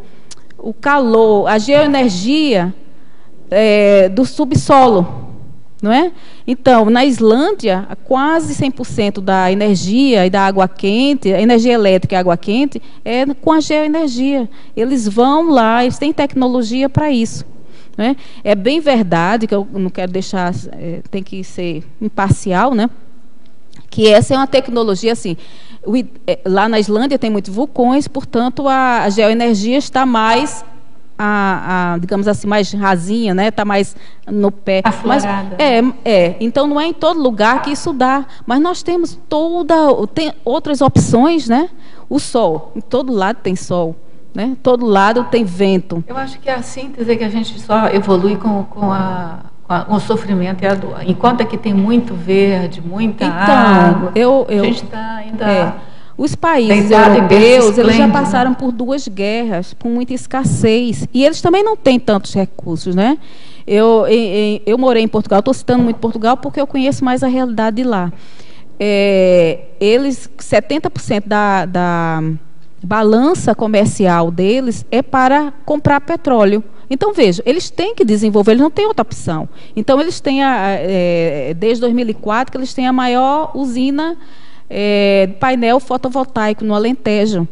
calor, a geoenergia do subsolo, não é? Então, na Islândia, quase 100% da energia e da água quente, a energia elétrica e a água quente, é com a geoenergia. Eles vão lá, eles têm tecnologia para isso. Não é? É bem verdade, que eu não quero deixar, tem que ser imparcial, né? Que essa é uma tecnologia, assim, lá na Islândia tem muitos vulcões, portanto, a geoenergia está mais... digamos assim, mais rasinha, né? Está mais no pé. Aflorada. Então, não é em todo lugar que isso dá. Mas nós temos tem outras opções, né? O sol. Em todo lado tem sol, né? Todo lado tem vento. Eu acho que a síntese é que a gente só evolui com o sofrimento e a dor. Enquanto aqui tem muito verde, muita água, a gente está ainda... Os países europeus, eles já passaram por 2 guerras, por muita escassez. E eles também não têm tantos recursos, né? Eu morei em Portugal, estou citando muito Portugal porque eu conheço mais a realidade de lá. 70% da balança comercial deles é para comprar petróleo. Então, veja, eles têm que desenvolver, eles não têm outra opção. Então, eles têm, desde 2004, que eles têm a maior usina painel fotovoltaico no Alentejo.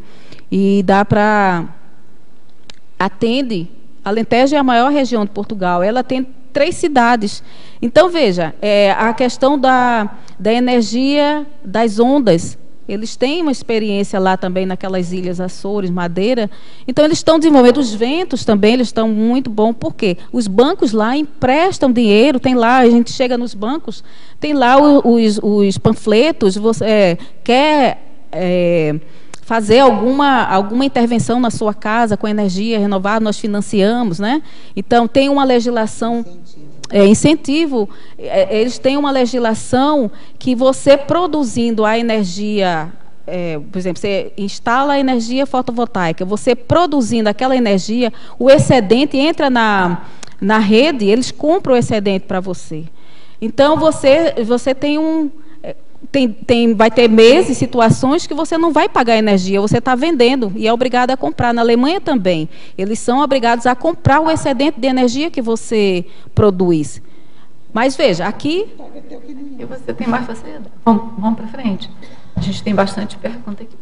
E dá para... Alentejo é a maior região de Portugal. Ela tem 3 cidades. Então, veja, a questão da energia das ondas. Eles têm uma experiência lá também naquelas ilhas Açores, Madeira. Então, eles estão desenvolvendo. Os ventos também, eles estão muito bons. Por quê? Os bancos lá emprestam dinheiro. Tem lá, a gente chega nos bancos, tem lá os panfletos. Você quer fazer alguma intervenção na sua casa com energia renovável, nós financiamos, né? Então, tem uma legislação... incentivo, eles têm uma legislação que você produzindo a energia, por exemplo, você instala a energia fotovoltaica, você produzindo aquela energia, o excedente entra na rede, eles compram o excedente para você. Então, você tem vai ter meses, situações que você não vai pagar energia, você está vendendo e é obrigado a comprar. Na Alemanha também, eles são obrigados a comprar o excedente de energia que você produz. Mas veja, aqui... E você tem mais facilidade. Vamos para frente. A gente tem bastante pergunta aqui.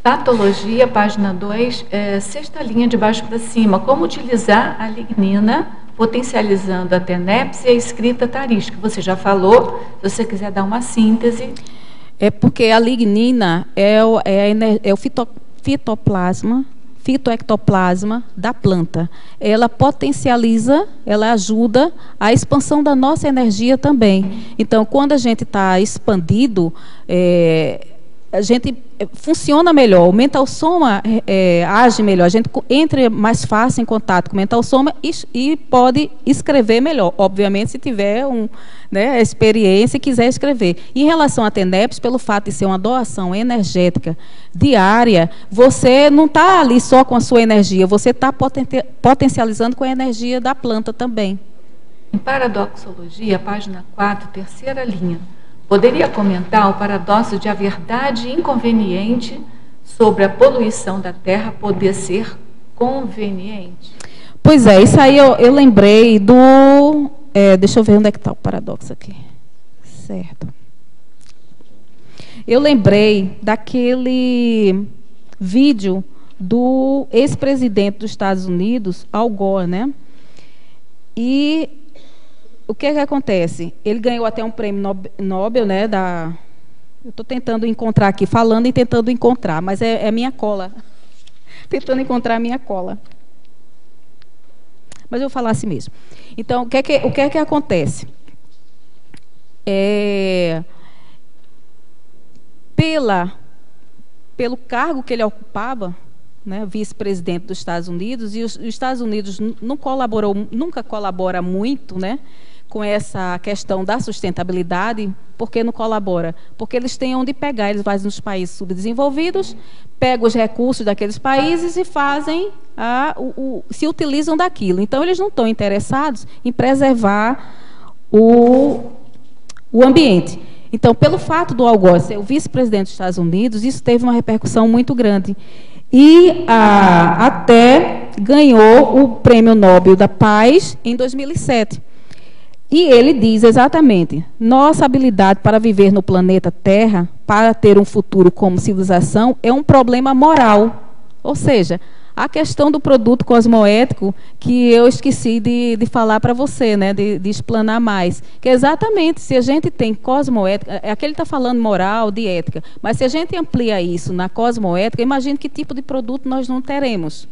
Patologia, página 2, 6ª linha de baixo para cima. Como utilizar a lignina potencializando a TENEPS e a escrita tarística? Você já falou, se você quiser dar uma síntese. É porque a lignina é o fitoectoplasma da planta. Ela potencializa, ela ajuda a expansão da nossa energia também. Então, quando a gente está expandido, a gente funciona melhor, o mental soma age melhor, a gente entra mais fácil em contato com o mental soma e pode escrever melhor, obviamente se tiver experiência e quiser escrever. Em relação à TENEPS, pelo fato de ser uma doação energética diária, você não está ali só com a sua energia, você está potencializando com a energia da planta também. Em paradoxologia, página 4, 3ª linha. poderia comentar o paradoxo de a verdade inconveniente sobre a poluição da Terra poder ser conveniente? Pois é, isso aí eu lembrei do... deixa eu ver onde é que está o paradoxo aqui. Certo. Eu lembrei daquele vídeo do ex-presidente dos Estados Unidos, Al Gore, né? E o que acontece? Ele ganhou até um prêmio Nobel, né? Eu estou tentando encontrar aqui, falando e tentando encontrar, mas é minha cola. Tentando encontrar a minha cola. Mas eu vou falar assim mesmo. Então, o que é que acontece? Pelo cargo que ele ocupava, né, vice-presidente dos Estados Unidos, e os Estados Unidos nunca colabora muito, né, com essa questão da sustentabilidade. Por que não colabora? Porque eles têm onde pegar, eles vão nos países subdesenvolvidos, pegam os recursos daqueles países e fazem se utilizam daquilo. Então, eles não estão interessados em preservar o ambiente. Então, pelo fato do Al Gore ser o vice-presidente dos Estados Unidos, isso teve uma repercussão muito grande. E até ganhou o Prêmio Nobel da Paz em 2007. E ele diz exatamente: nossa habilidade para viver no planeta Terra, para ter um futuro como civilização, é um problema moral. Ou seja, a questão do produto cosmoético, que eu esqueci de falar para você, né, de explanar mais. Que é exatamente, se a gente tem cosmoética, aqui ele está falando moral, de ética, mas se a gente amplia isso na cosmoética, imagine que tipo de produto nós não teremos.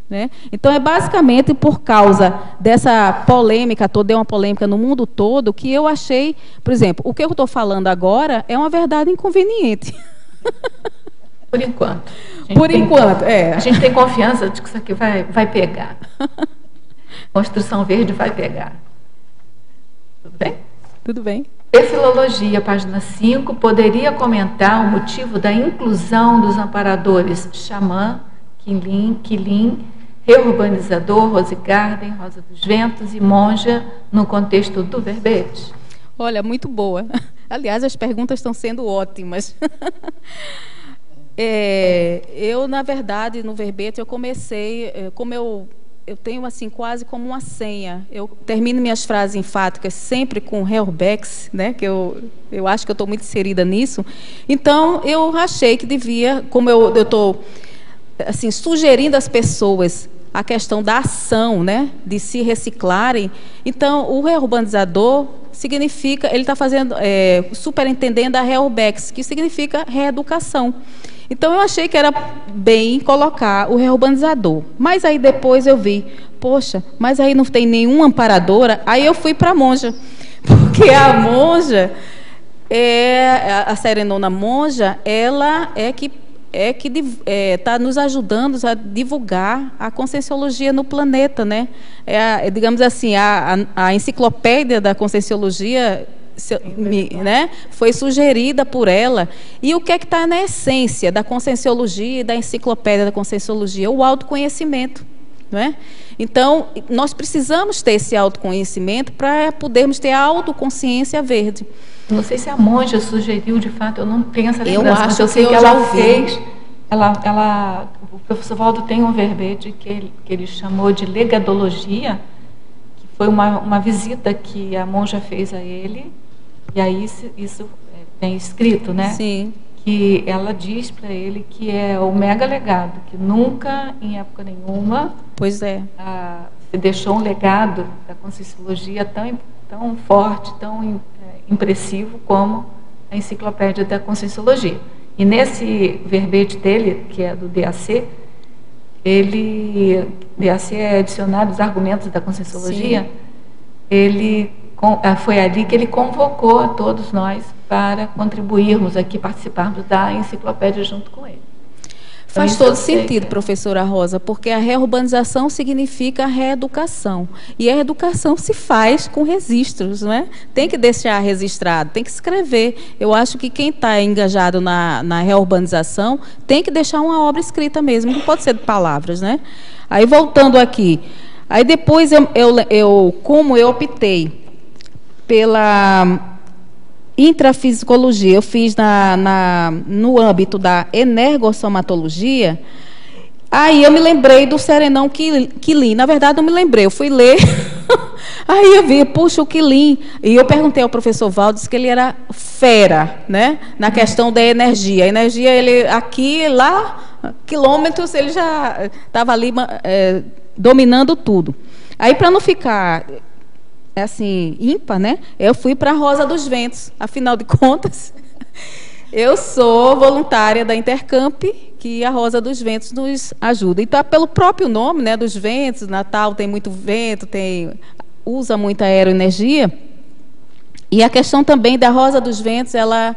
Né? Então, é basicamente por causa dessa polêmica toda, deu uma polêmica no mundo todo, que eu achei, por exemplo, o que eu estou falando agora é uma verdade inconveniente. Por enquanto. Por enquanto, A gente tem confiança de que isso aqui vai pegar. Construção Verde vai pegar. Tudo bem? Tudo bem. Filologia, página 5, poderia comentar o motivo da inclusão dos amparadores Xamã, Quilim, reurbanizador, Rose Garden, Rosa dos Ventos e Monja no contexto do verbete? Olha, muito boa. Aliás, as perguntas estão sendo ótimas. Eu, na verdade, no verbete, eu comecei, como eu tenho assim quase como uma senha. Eu termino minhas frases enfáticas sempre com Reurbex, né? Que eu acho que eu estou muito inserida nisso. Então, eu achei que devia, como eu estou assim, sugerindo às pessoas a questão da ação, né, de se reciclarem. Então, o reurbanizador significa, ele está fazendo, superentendendo a Reurbex, que significa reeducação. Então, eu achei que era bem colocar o reurbanizador. Mas aí depois eu vi, poxa, mas aí não tem nenhuma amparadora. Aí eu fui para a monja, porque a monja, a Serenona Monja, ela que está nos ajudando a divulgar a Conscienciologia no planeta, né? Digamos assim, a enciclopédia da Conscienciologia, né, foi sugerida por ela. E o que é que está na essência da Conscienciologia e da enciclopédia da Conscienciologia? O autoconhecimento, não é? Então, nós precisamos ter esse autoconhecimento para podermos ter a autoconsciência verde. Não sei se a monja sugeriu, de fato, eu não tenho essa lembrança, mas eu sei que ela fez. O professor Valdo tem um verbete que ele chamou de legadologia, que foi uma visita que a monja fez a ele, e aí isso tem escrito, né? Sim. Que ela diz para ele que é o mega legado, que nunca, em época nenhuma, pois se deixou um legado da Conscienciologia tão forte, tão impressivo como a enciclopédia da Conscienciologia. E nesse verbete dele, que é do DAC, DAC é Dicionário dos Argumentos da Conscienciologia, foi ali que ele convocou a todos nós para contribuirmos aqui, participarmos da enciclopédia junto com ele. Faz todo sentido, professora Rosa, porque a reurbanização significa a reeducação. E a educação se faz com registros, não é? Tem que deixar registrado, tem que escrever. Eu acho que quem está engajado na reurbanização tem que deixar uma obra escrita mesmo, não pode ser de palavras, né? Aí, voltando aqui. Aí, depois, como eu optei intrafisicologia, eu fiz no âmbito da energossomatologia. Aí eu me lembrei do Serenão Quilin. Na verdade, não me lembrei, eu fui ler. Aí eu vi, puxa, o Quilin. E eu perguntei ao professor Valdo, disse que ele era fera, né, na questão da energia. A energia, ele aqui, lá, quilômetros, ele já estava ali dominando tudo. Aí, para não ficar assim, ímpar, né, eu fui para a Rosa dos Ventos. Afinal de contas, eu sou voluntária da Intercamp, que a Rosa dos Ventos nos ajuda. Então, pelo próprio nome, né, dos ventos, Natal tem muito vento, usa muita aeroenergia. E a questão também da Rosa dos Ventos, ela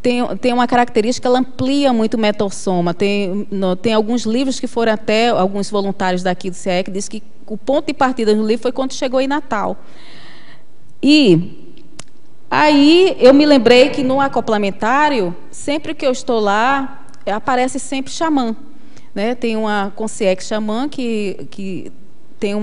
tem uma característica, ela amplia muito o metossoma. Tem alguns livros que foram até, alguns voluntários daqui do CIE, que dizem que o ponto de partida no livro foi quando chegou em Natal. E aí eu me lembrei que no acoplamentário, sempre que eu estou lá, aparece sempre xamã, né? Tem uma concierge xamã que tem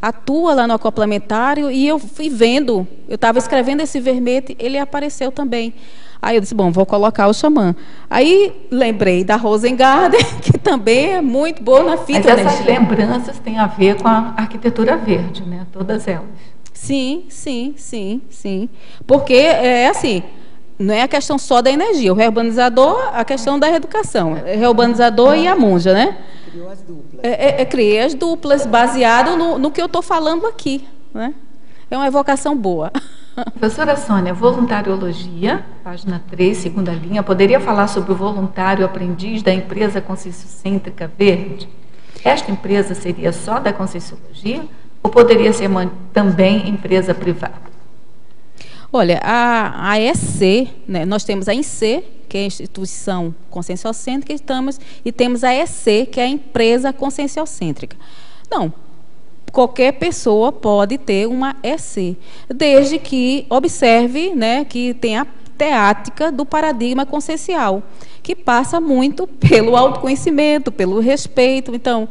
atua lá no acoplamentário, e eu fui vendo, eu estava escrevendo esse verbete, ele apareceu também. Aí eu disse, bom, vou colocar o xamã. Aí lembrei da Rosengarten, que também é muito boa na fita. Mas essas lembranças têm a ver com a arquitetura verde, né? Todas elas. Sim, sim, sim, sim. Porque é assim, não é a questão só da energia. O reurbanizador, a questão da reeducação. O reurbanizador e a monja, né? Criou as duplas. Criei as duplas, baseado no que eu estou falando aqui, né? É uma evocação boa. Professora Sônia, voluntariologia, página 3, segunda linha, poderia falar sobre o voluntário aprendiz da empresa conscienciocêntrica verde? Esta empresa seria só da Conscienciologia ou poderia ser também empresa privada? Olha, a EC, né, nós temos a INC, que é a Instituição Conscienciocêntrica, e temos a EC, que é a Empresa Conscienciocêntrica. Não, qualquer pessoa pode ter uma EC, desde que observe, né, que tem a teática do paradigma consciencial, que passa muito pelo autoconhecimento, pelo respeito. Então,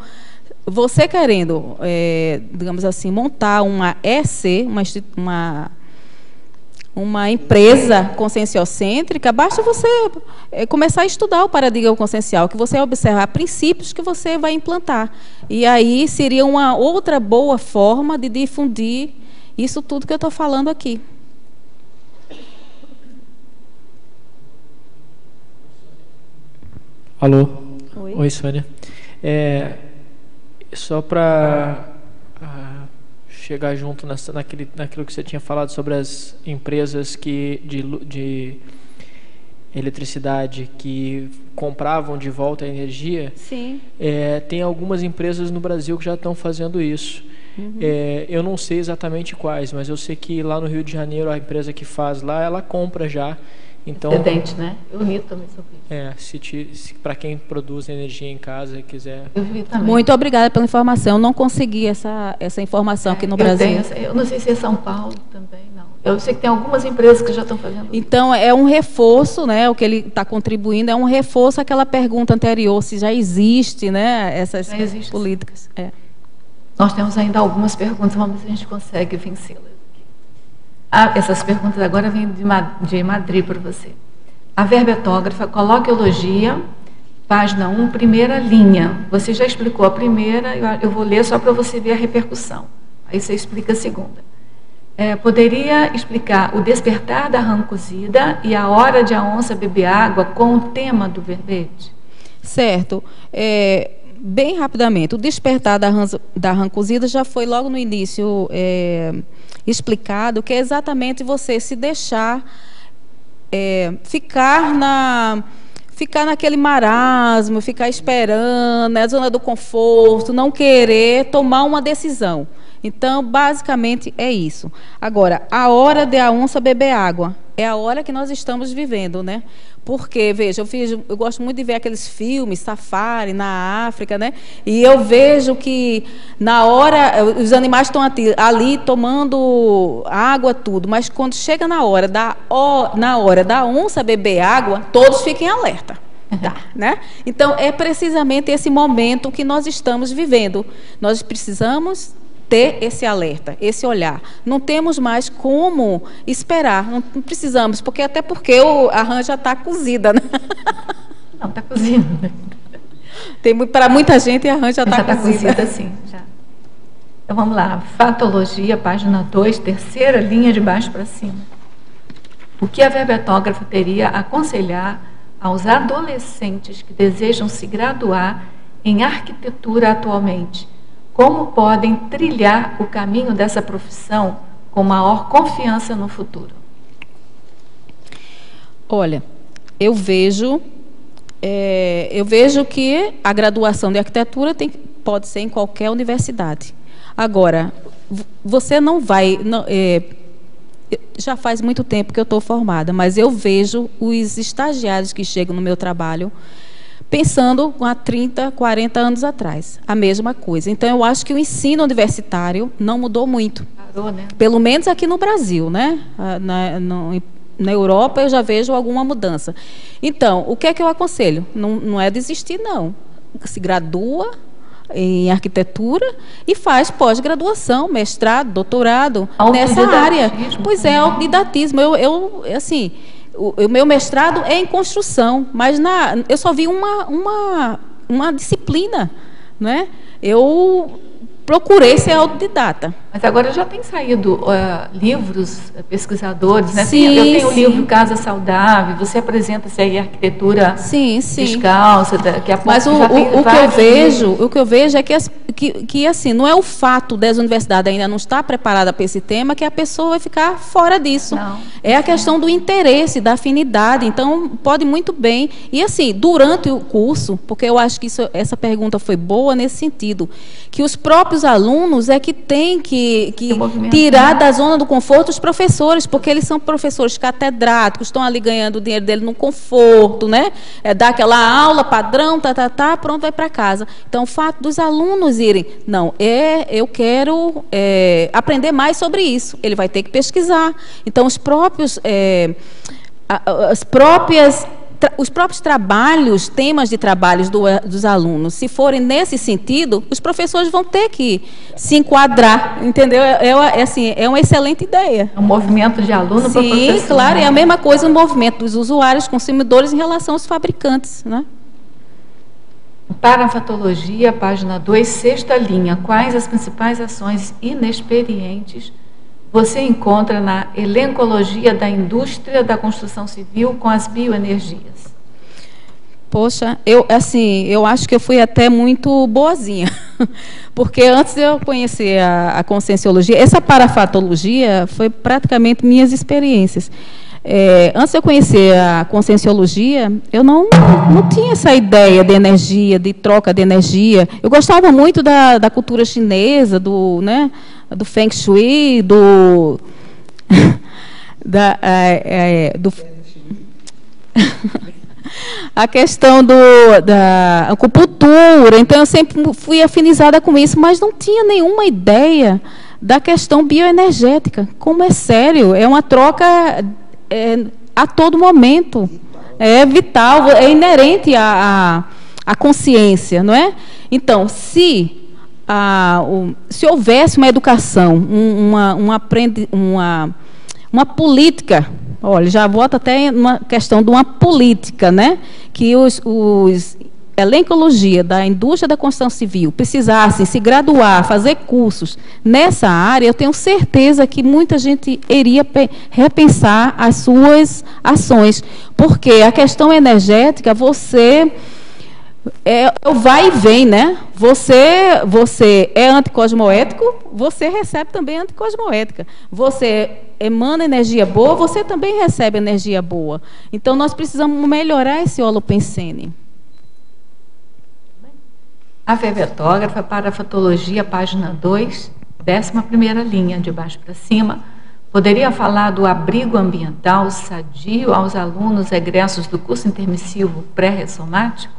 você querendo, digamos assim, montar uma EC, uma empresa conscienciocêntrica, basta você começar a estudar o paradigma consciencial, que você observar princípios que você vai implantar. E aí seria uma outra boa forma de difundir isso tudo que eu estou falando aqui. Alô? Oi, Sônia. Só para chegar junto naquilo que você tinha falado sobre as empresas de eletricidade que compravam de volta a energia. Sim. Tem algumas empresas no Brasil que já estão fazendo isso. Uhum. Eu não sei exatamente quais, mas eu sei que lá no Rio de Janeiro a empresa que faz lá, ela compra já. Então, excedente, né? Eu li também sobre isso. Para quem produz energia em casa e quiser. Eu vi também. Muito obrigada pela informação. Eu não consegui essa informação aqui no Brasil. Eu não sei se é São Paulo também, não. Eu sei que tem algumas empresas que já estão fazendo. Então, é um reforço, né? O que ele está contribuindo é um reforço àquela pergunta anterior, se já existe, né? Essas políticas. Nós temos ainda algumas perguntas, vamos ver se a gente consegue vencê-las. Essas perguntas agora vêm de Madrid para você. A verbetógrafa, coloque elogia, página 1, primeira linha. Você já explicou a primeira, eu vou ler só para você ver a repercussão. Aí você explica a segunda. Poderia explicar o despertar da rã cozida e a hora de a onça beber água com o tema do verbete? Certo. Bem rapidamente, o despertar da rã cozida já foi logo no início explicado, que é exatamente você se deixar ficar naquele marasmo, ficar esperando, na zona do conforto, não querer tomar uma decisão. Então, basicamente, é isso. Agora, a hora de a onça beber água é a hora que nós estamos vivendo, né? Porque, veja, eu gosto muito de ver aqueles filmes, safari, na África, né? E eu vejo que, na hora, os animais estão ali tomando água, tudo, mas quando chega na hora da onça beber água, todos fiquem alerta. Tá, né? Então, é precisamente esse momento que nós estamos vivendo. Nós precisamos ter esse alerta, esse olhar. Não temos mais como esperar, não precisamos, até porque a rã já está cozida, né? Não, está cozida. Para muita gente a rã já está cozida. Sim, já. Então vamos lá, fatologia, página 2, terceira linha de baixo para cima. O que a verbetógrafa teria a aconselhar aos adolescentes que desejam se graduar em arquitetura atualmente? Como podem trilhar o caminho dessa profissão com maior confiança no futuro? Olha, eu vejo que a graduação de arquitetura pode ser em qualquer universidade. Agora, você não vai... já faz muito tempo que eu estou formada, mas eu vejo os estagiários que chegam no meu trabalho pensando há 30, 40 anos atrás, a mesma coisa. Então, eu acho que o ensino universitário não mudou muito. Parou, né? Pelo menos aqui no Brasil, né? Na Europa eu já vejo alguma mudança. Então, o que é que eu aconselho? Não é desistir, não. Se gradua em arquitetura e faz pós-graduação, mestrado, doutorado nessa área. Pois é, autodidatismo. Assim, o meu mestrado é em construção, mas eu só vi uma disciplina, né? Eu procurei ser autodidata. Mas agora já tem saído livros, pesquisadores, né? Sim, eu tenho o livro Casa Saudável, você apresenta-se aí a arquitetura descalça, daqui a pouco. Mas o que eu vejo é que assim, não é o fato das universidades ainda não estar preparada para esse tema que a pessoa vai ficar fora disso. Não. É a questão do interesse, da afinidade. Então, pode muito bem. E assim, durante o curso, porque eu acho que essa pergunta foi boa nesse sentido, que os próprios alunos é que têm que tirar da zona do conforto os professores, porque eles são professores catedráticos, estão ali ganhando o dinheiro dele no conforto, né? Dá aquela aula padrão, pronto, vai para casa. Então, o fato dos alunos irem, eu quero aprender mais sobre isso. Ele vai ter que pesquisar. Então, os próprios trabalhos, temas de trabalhos dos alunos, se forem nesse sentido, os professores vão ter que se enquadrar, entendeu? É uma excelente ideia. É um movimento de aluno para professor. Sim, claro, é a mesma coisa no movimento dos usuários, consumidores em relação aos fabricantes, né? Para a fatologia, página 2, sexta linha, quais as principais ações inexperientes você encontra na elencologia da indústria da construção civil com as bioenergias? Poxa, eu acho que eu fui até muito boazinha, porque antes de eu conhecer a conscienciologia, essa parafatologia foi praticamente minhas experiências. Antes de eu conhecer a conscienciologia, eu não tinha essa ideia de energia, de troca de energia. Eu gostava muito da cultura chinesa, do Feng Shui, a questão da acupuntura. Então, eu sempre fui afinizada com isso, mas não tinha nenhuma ideia da questão bioenergética. Como é sério, é uma troca a todo momento. É vital, é inerente à consciência, não é? Então, se houvesse uma educação, uma política, olha, já volto até uma questão de uma política, né? Que os elencologia da indústria da construção civil precisassem se graduar, fazer cursos nessa área, eu tenho certeza que muita gente iria repensar as suas ações, porque a questão energética, o vai e vem, né? Você é anticosmoético, você recebe também anticosmoética. Você emana energia boa, você também recebe energia boa. Então, nós precisamos melhorar esse holopensene. A verbetógrafa para a fatologia, página 2, 11ª linha, de baixo para cima, poderia falar do abrigo ambiental sadio aos alunos egressos do curso intermissivo pré-ressomático?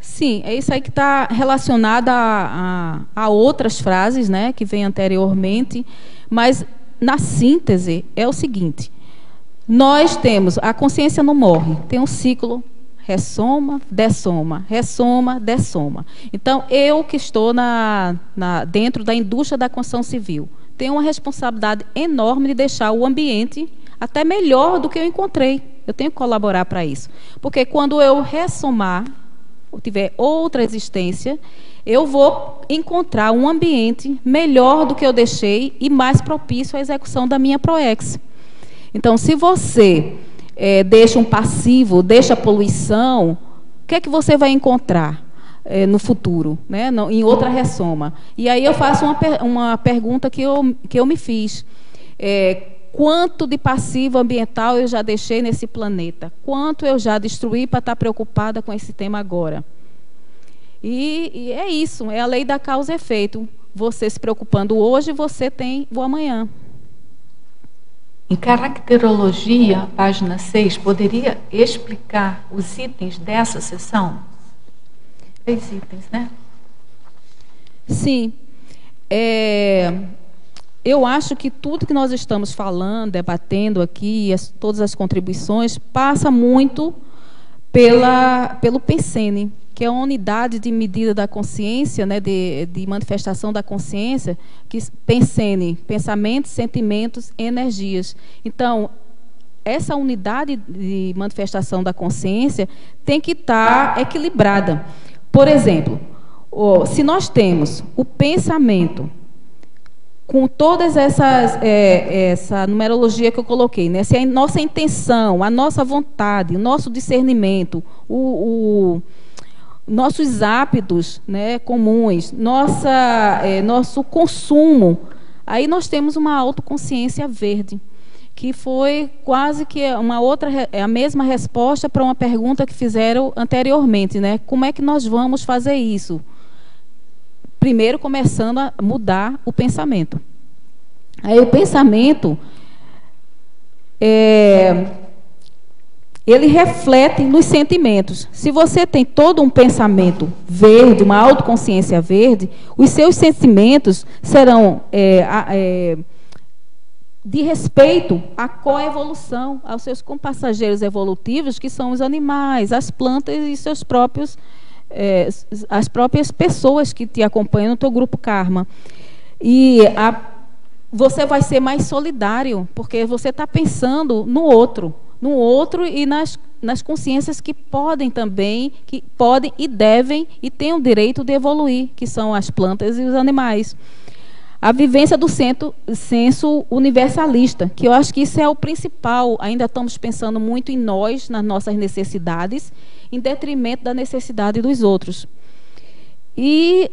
Sim, é isso aí que está relacionado a outras frases, né, que vem anteriormente, mas na síntese é o seguinte: nós temos, a consciência não morre, tem um ciclo ressoma, dessoma, ressoma, dessoma. Então, eu que estou dentro da indústria da construção civil, tenho uma responsabilidade enorme de deixar o ambiente até melhor do que eu encontrei. Eu tenho que colaborar para isso. Porque quando eu ressomar, ou tiver outra existência, eu vou encontrar um ambiente melhor do que eu deixei e mais propício à execução da minha PROEX. Então, se você deixa um passivo, deixa a poluição, o que é que você vai encontrar no futuro, né? Em outra ressoma? E aí eu faço uma pergunta que eu me fiz. Quanto de passivo ambiental eu já deixei nesse planeta? Quanto eu já destruí para estar preocupada com esse tema agora? E é isso, é a lei da causa e efeito. Você se preocupando hoje, você tem o amanhã. Em caracterologia, página 6, poderia explicar os itens dessa sessão? 3 itens, né? Sim. Eu acho que tudo que nós estamos falando, debatendo aqui, todas as contribuições, passa muito pelo PENSENE, que é a unidade de medida da consciência, né, de manifestação da consciência, que PENSENE, pensamentos, sentimentos, energias. Então, essa unidade de manifestação da consciência tem que estar equilibrada. Por exemplo, se nós temos o pensamento, com todas essa numerologia que eu coloquei, né? Se a nossa intenção, a nossa vontade, o nosso discernimento, nossos hábitos, né, comuns, nosso consumo, aí nós temos uma autoconsciência verde, que foi quase que a mesma resposta para uma pergunta que fizeram anteriormente, né? Como é que nós vamos fazer isso? Primeiro, começando a mudar o pensamento. Aí o pensamento, ele reflete nos sentimentos. Se você tem todo um pensamento verde, uma autoconsciência verde, os seus sentimentos serão de respeito à coevolução, aos seus compassageiros evolutivos, que são os animais, as plantas e seus próprios as próprias pessoas que te acompanham no teu grupo karma. E você vai ser mais solidário, porque você está pensando no outro e nas consciências que podem também, que podem e devem e têm o direito de evoluir, que são as plantas e os animais. A vivência do senso universalista, que eu acho que isso é o principal. Ainda estamos pensando muito em nós, nas nossas necessidades, em detrimento da necessidade dos outros. E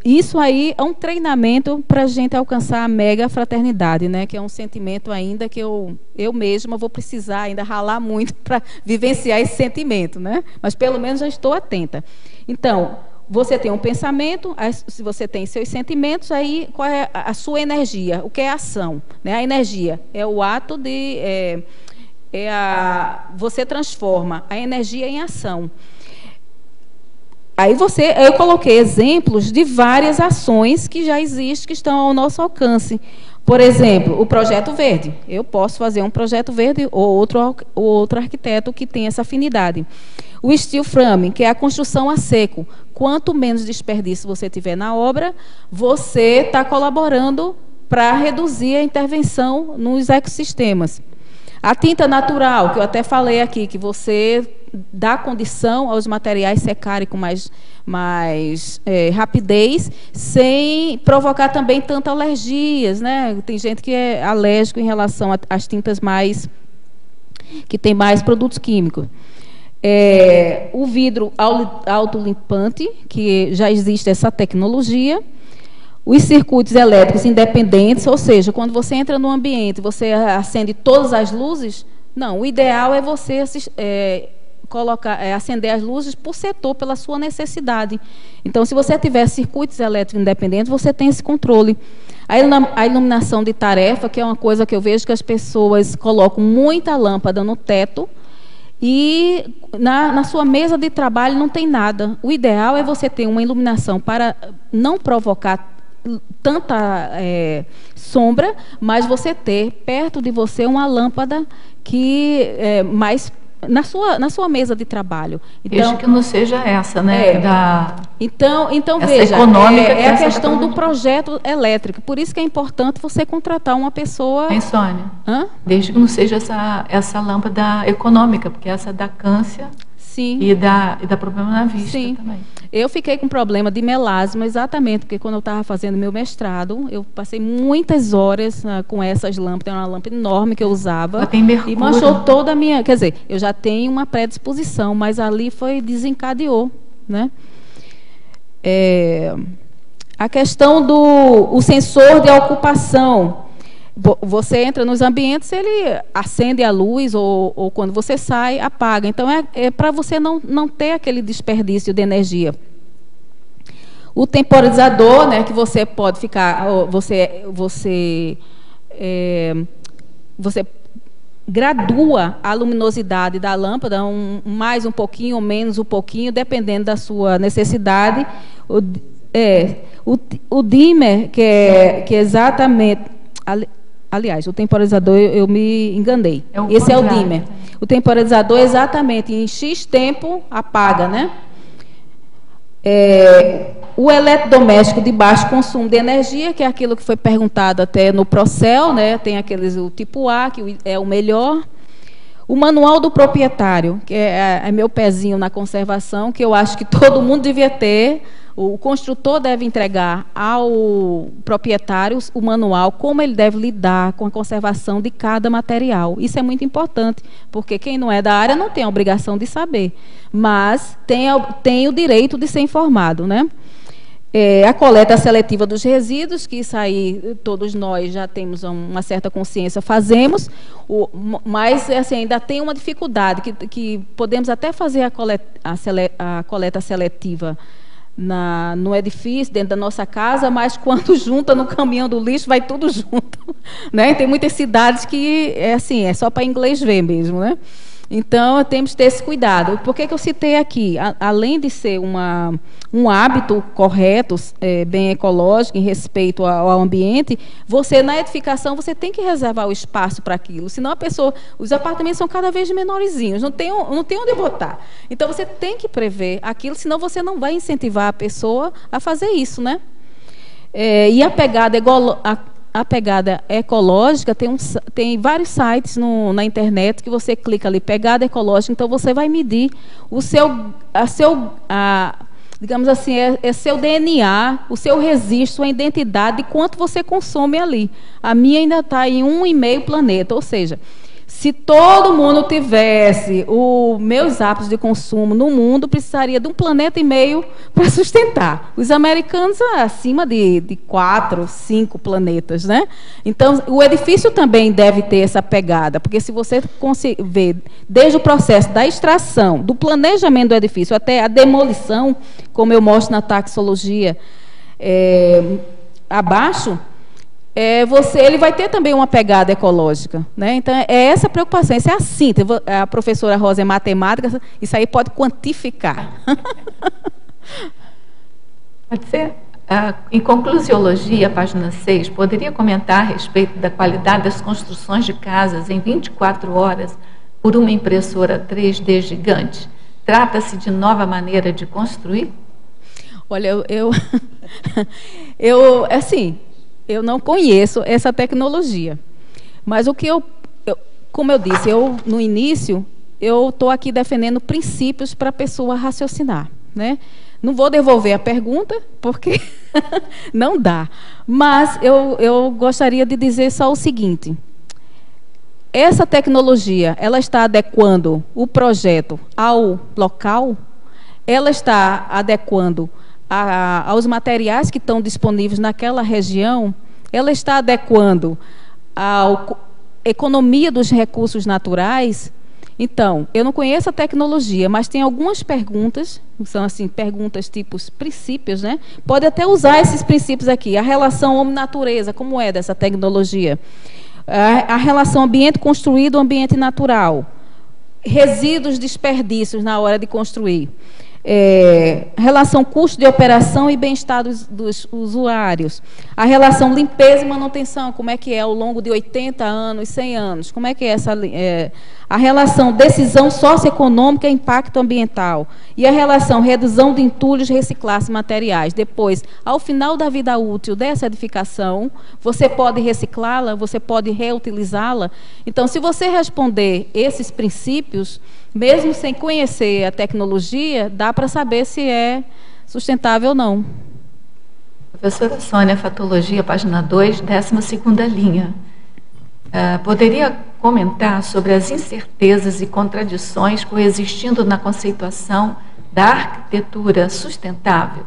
isso aí é um treinamento para a gente alcançar a mega fraternidade, né? Que é um sentimento ainda que eu mesma vou precisar ainda ralar muito para vivenciar esse sentimento, né? Mas pelo menos já estou atenta. Então, você tem um pensamento, se você tem seus sentimentos, aí qual é a sua energia? O que é a ação? Né? A energia é o ato de... você transforma a energia em ação. Aí eu coloquei exemplos de várias ações que já existem, que estão ao nosso alcance. Por exemplo, o Projeto Verde. Eu posso fazer um Projeto Verde ou outro arquiteto que tem essa afinidade. O Steel Framing, que é a construção a seco. Quanto menos desperdício você tiver na obra, você está colaborando para reduzir a intervenção nos ecossistemas. A tinta natural, que eu até falei aqui, que você dá condição aos materiais secarem com mais rapidez, sem provocar também tantas alergias, né? Tem gente que é alérgico em relação às tintas que tem mais produtos químicos. O vidro autolimpante, que já existe essa tecnologia. Os circuitos elétricos independentes, ou seja, quando você entra no ambiente, você acende todas as luzes. Não, o ideal é você acender as luzes por setor, pela sua necessidade. Então, se você tiver circuitos elétricos independentes, você tem esse controle. A iluminação de tarefa, que é uma coisa que eu vejo que as pessoas colocam muita lâmpada no teto, e na sua mesa de trabalho não tem nada. O ideal é você ter uma iluminação para não provocar tanta sombra, mas você ter perto de você uma lâmpada que mais na sua mesa de trabalho. Então, desde que não seja essa, né? Então essa veja, econômica é a questão do projeto elétrico. Por isso que é importante você contratar uma pessoa... Hein, Sônia? Desde que não seja essa lâmpada econômica, porque essa dá câncer. Sim. E dá problema na vista. Sim. Também. Eu fiquei com problema de melasma, exatamente, porque quando eu estava fazendo meu mestrado, eu passei muitas horas com essas lâmpadas, uma lâmpada enorme que eu usava. Ela tem mercúrio. E manchou toda a minha... Quer dizer, eu já tenho uma predisposição, mas ali desencadeou, né? A questão do sensor de ocupação. Você entra nos ambientes, ele acende a luz ou quando você sai, apaga. Então, é para você não ter aquele desperdício de energia. O temporizador, né, que você pode ficar... Você gradua a luminosidade da lâmpada, mais um pouquinho ou menos um pouquinho, dependendo da sua necessidade. O dimmer, que é exatamente... Aliás, o temporizador, eu me enganei. Esse é o dimmer. O temporizador, exatamente, em X tempo, apaga, né? O eletrodoméstico de baixo consumo de energia, que é aquilo que foi perguntado até no Procel, né? Tem o tipo A, que é o melhor. O manual do proprietário, que é meu pezinho na conservação, que eu acho que todo mundo devia ter. O construtor deve entregar ao proprietário o manual, como ele deve lidar com a conservação de cada material. Isso é muito importante, porque quem não é da área não tem a obrigação de saber, mas tem o direito de ser informado, né? A coleta seletiva dos resíduos, que isso aí todos nós já temos uma certa consciência, fazemos, mas assim, ainda tem uma dificuldade, que podemos até fazer a coleta seletiva no edifício, dentro da nossa casa, mas quando junta no caminhão do lixo, vai tudo junto, né? Tem muitas cidades que é só para inglês ver mesmo, né? Então, temos que ter esse cuidado. Por que eu citei aqui? Além de ser um hábito correto, bem ecológico, em respeito ao ambiente, na edificação, você tem que reservar o espaço para aquilo. Senão, os apartamentos são cada vez menorzinhos, não tem onde botar. Então, você tem que prever aquilo, senão você não vai incentivar a pessoa a fazer isso, né? E a pegada ecológica, tem vários sites na internet que você clica ali, pegada ecológica, então você vai medir digamos assim, seu DNA, o seu registro, sua identidade, de quanto você consome ali. A minha ainda está em 1,5 planeta, ou seja, se todo mundo tivesse os meus hábitos de consumo no mundo, precisaria de 1,5 planeta para sustentar. Os americanos acima de 4, 5 planetas, né? Então, o edifício também deve ter essa pegada, porque se você ver desde o processo da extração, do planejamento do edifício até a demolição, como eu mostro na taxologia abaixo, ele vai ter também uma pegada ecológica, né? Então, é essa preocupação, essa é a síntese. A professora Rosa é matemática, isso aí pode quantificar. Pode ser? Em Conclusiologia, página 6, poderia comentar a respeito da qualidade das construções de casas em 24 horas por uma impressora 3D gigante? Trata-se de nova maneira de construir? Olha, eu não conheço essa tecnologia, mas como eu disse, no início, eu estou aqui defendendo princípios para a pessoa raciocinar, né? Não vou devolver a pergunta, porque não dá, mas eu gostaria de dizer só o seguinte: essa tecnologia, ela está adequando o projeto ao local? Ela está adequando aos materiais que estão disponíveis naquela região? Ela está adequando à economia dos recursos naturais? Então, eu não conheço a tecnologia, mas tem algumas perguntas, são assim, perguntas tipos princípios, né? Pode até usar esses princípios aqui. A relação homem-natureza, como é dessa tecnologia? A relação ambiente construído, ambiente natural. Resíduos, desperdícios na hora de construir. relação custo de operação e bem-estar dos usuários. A relação limpeza e manutenção, como é que é ao longo de 80 anos, 100 anos, como é que é a relação decisão socioeconômica e impacto ambiental, e a relação redução de entulhos, reciclar materiais. Depois, ao final da vida útil dessa edificação, você pode reciclá-la, você pode reutilizá-la. Então, se você responder esses princípios, mesmo sem conhecer a tecnologia, dá para saber se é sustentável ou não. Professora Sônia, Fatologia, página 2, 12ª linha. Poderia comentar sobre as incertezas e contradições coexistindo na conceituação da arquitetura sustentável?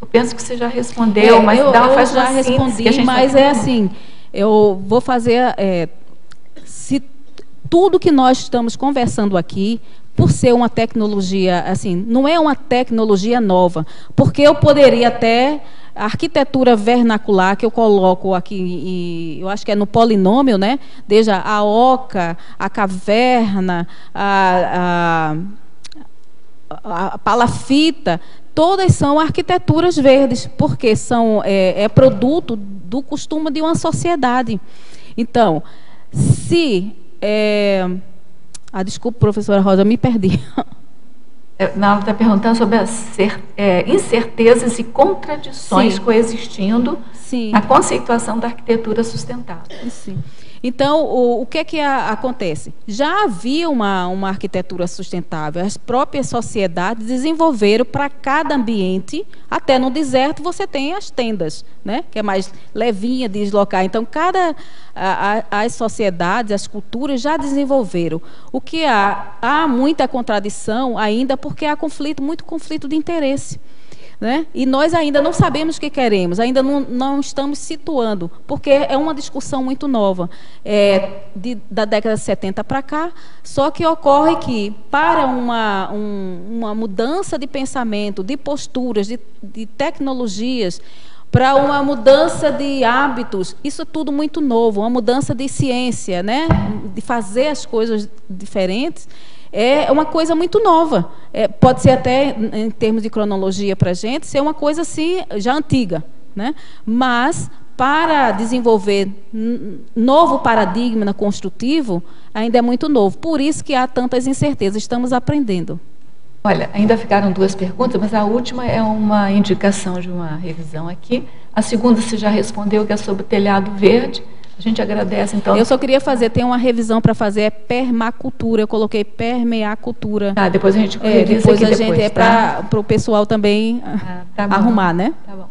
Eu penso que você já respondeu, mas eu já respondi, mas é assim, eu vou fazer... se tudo que nós estamos conversando aqui, por ser uma tecnologia, assim, não é uma tecnologia nova, porque eu poderia até, a arquitetura vernacular que eu coloco aqui, eu acho que é no polinômio, né? Desde a oca, a caverna, a palafita, todas são arquiteturas verdes, porque são, produto do costume de uma sociedade. Então, se... desculpa, professora Rosa, me perdi. Ela está perguntando sobre as incertezas e contradições coexistindo na conceituação da arquitetura sustentável. Sim. Então, o que é que acontece? Já havia uma arquitetura sustentável. As próprias sociedades desenvolveram para cada ambiente, até no deserto você tem as tendas, né? Que é mais levinha de deslocar. Então, as sociedades, as culturas já desenvolveram. O que há muita contradição ainda, porque há muito conflito de interesse. Né? E nós ainda não sabemos o que queremos, ainda não estamos situando, porque é uma discussão muito nova, da década de 70 para cá, só que ocorre que, para uma mudança de pensamento, de posturas, de tecnologias, para uma mudança de hábitos, isso é tudo muito novo, uma mudança de ciência, né? De fazer as coisas diferentes, é uma coisa muito nova. Pode ser até, em termos de cronologia para a gente, ser uma coisa assim, já antiga, né? Mas, para desenvolver novo paradigma construtivo, ainda é muito novo. Por isso que há tantas incertezas. Estamos aprendendo. Olha, ainda ficaram 2 perguntas, mas a última é uma indicação de uma revisão aqui. A segunda você já respondeu, que é sobre o telhado verde. A gente agradece, então... Eu só queria tem uma revisão para fazer, permacultura. Eu coloquei permeacultura. Tá, depois a gente revisa depois a gente para o pessoal também arrumar, né? Tá bom.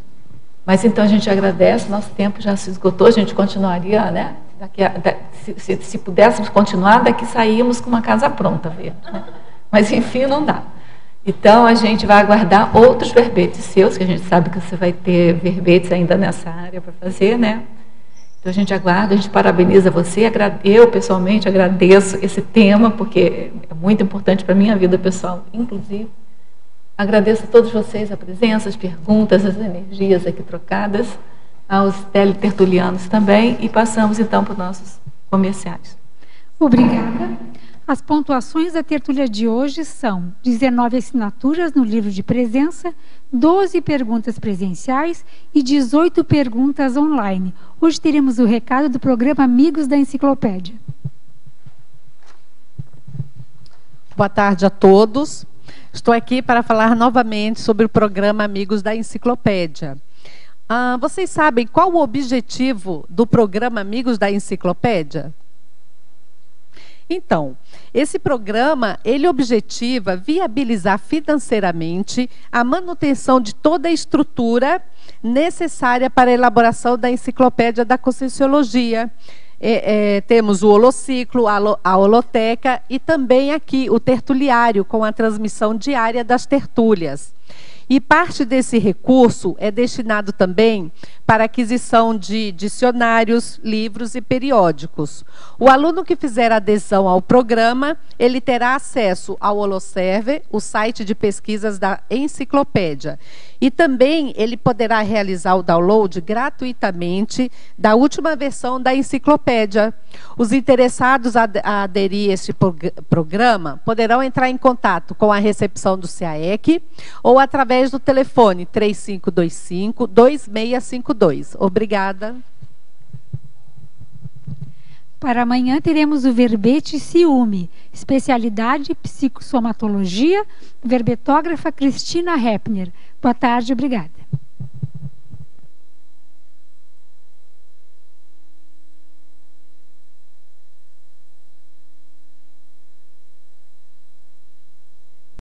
Mas então a gente agradece, nosso tempo já se esgotou, a gente continuaria, né? Se pudéssemos continuar, daqui saímos com uma casa pronta, verde, né? Mas enfim, não dá. Então a gente vai aguardar outros verbetes seus, que a gente sabe que você vai ter verbetes ainda nessa área para fazer, né? Então, a gente aguarda, a gente parabeniza você. Eu, pessoalmente, agradeço esse tema, porque é muito importante para a minha vida pessoal, inclusive. Agradeço a todos vocês a presença, as perguntas, as energias aqui trocadas, aos teletertulianos também, e passamos, então, para os nossos comerciais. Obrigada. As pontuações da tertúlia de hoje são 19 assinaturas no livro de presença, 12 perguntas presenciais e 18 perguntas online. Hoje teremos o recado do programa Amigos da Enciclopédia. Boa tarde a todos. Estou aqui para falar novamente sobre o programa Amigos da Enciclopédia. Vocês sabem qual o objetivo do programa Amigos da Enciclopédia? Então, esse programa, ele objetiva viabilizar financeiramente a manutenção de toda a estrutura necessária para a elaboração da enciclopédia da Conscienciologia. Temos o holociclo, a holoteca e também aqui o tertuliário, com a transmissão diária das tertúlias. E parte desse recurso é destinado também para aquisição de dicionários, livros e periódicos. O aluno que fizer adesão ao programa, ele terá acesso ao Holoserver, o site de pesquisas da enciclopédia. E também ele poderá realizar o download gratuitamente da última versão da enciclopédia. Os interessados a aderir a este programa poderão entrar em contato com a recepção do SEAEC ou através do telefone 3525-2652. Obrigada. Para amanhã teremos o verbete Ciúme, especialidade psicossomatologia, verbetógrafa Cristina Heppner. Boa tarde, obrigada.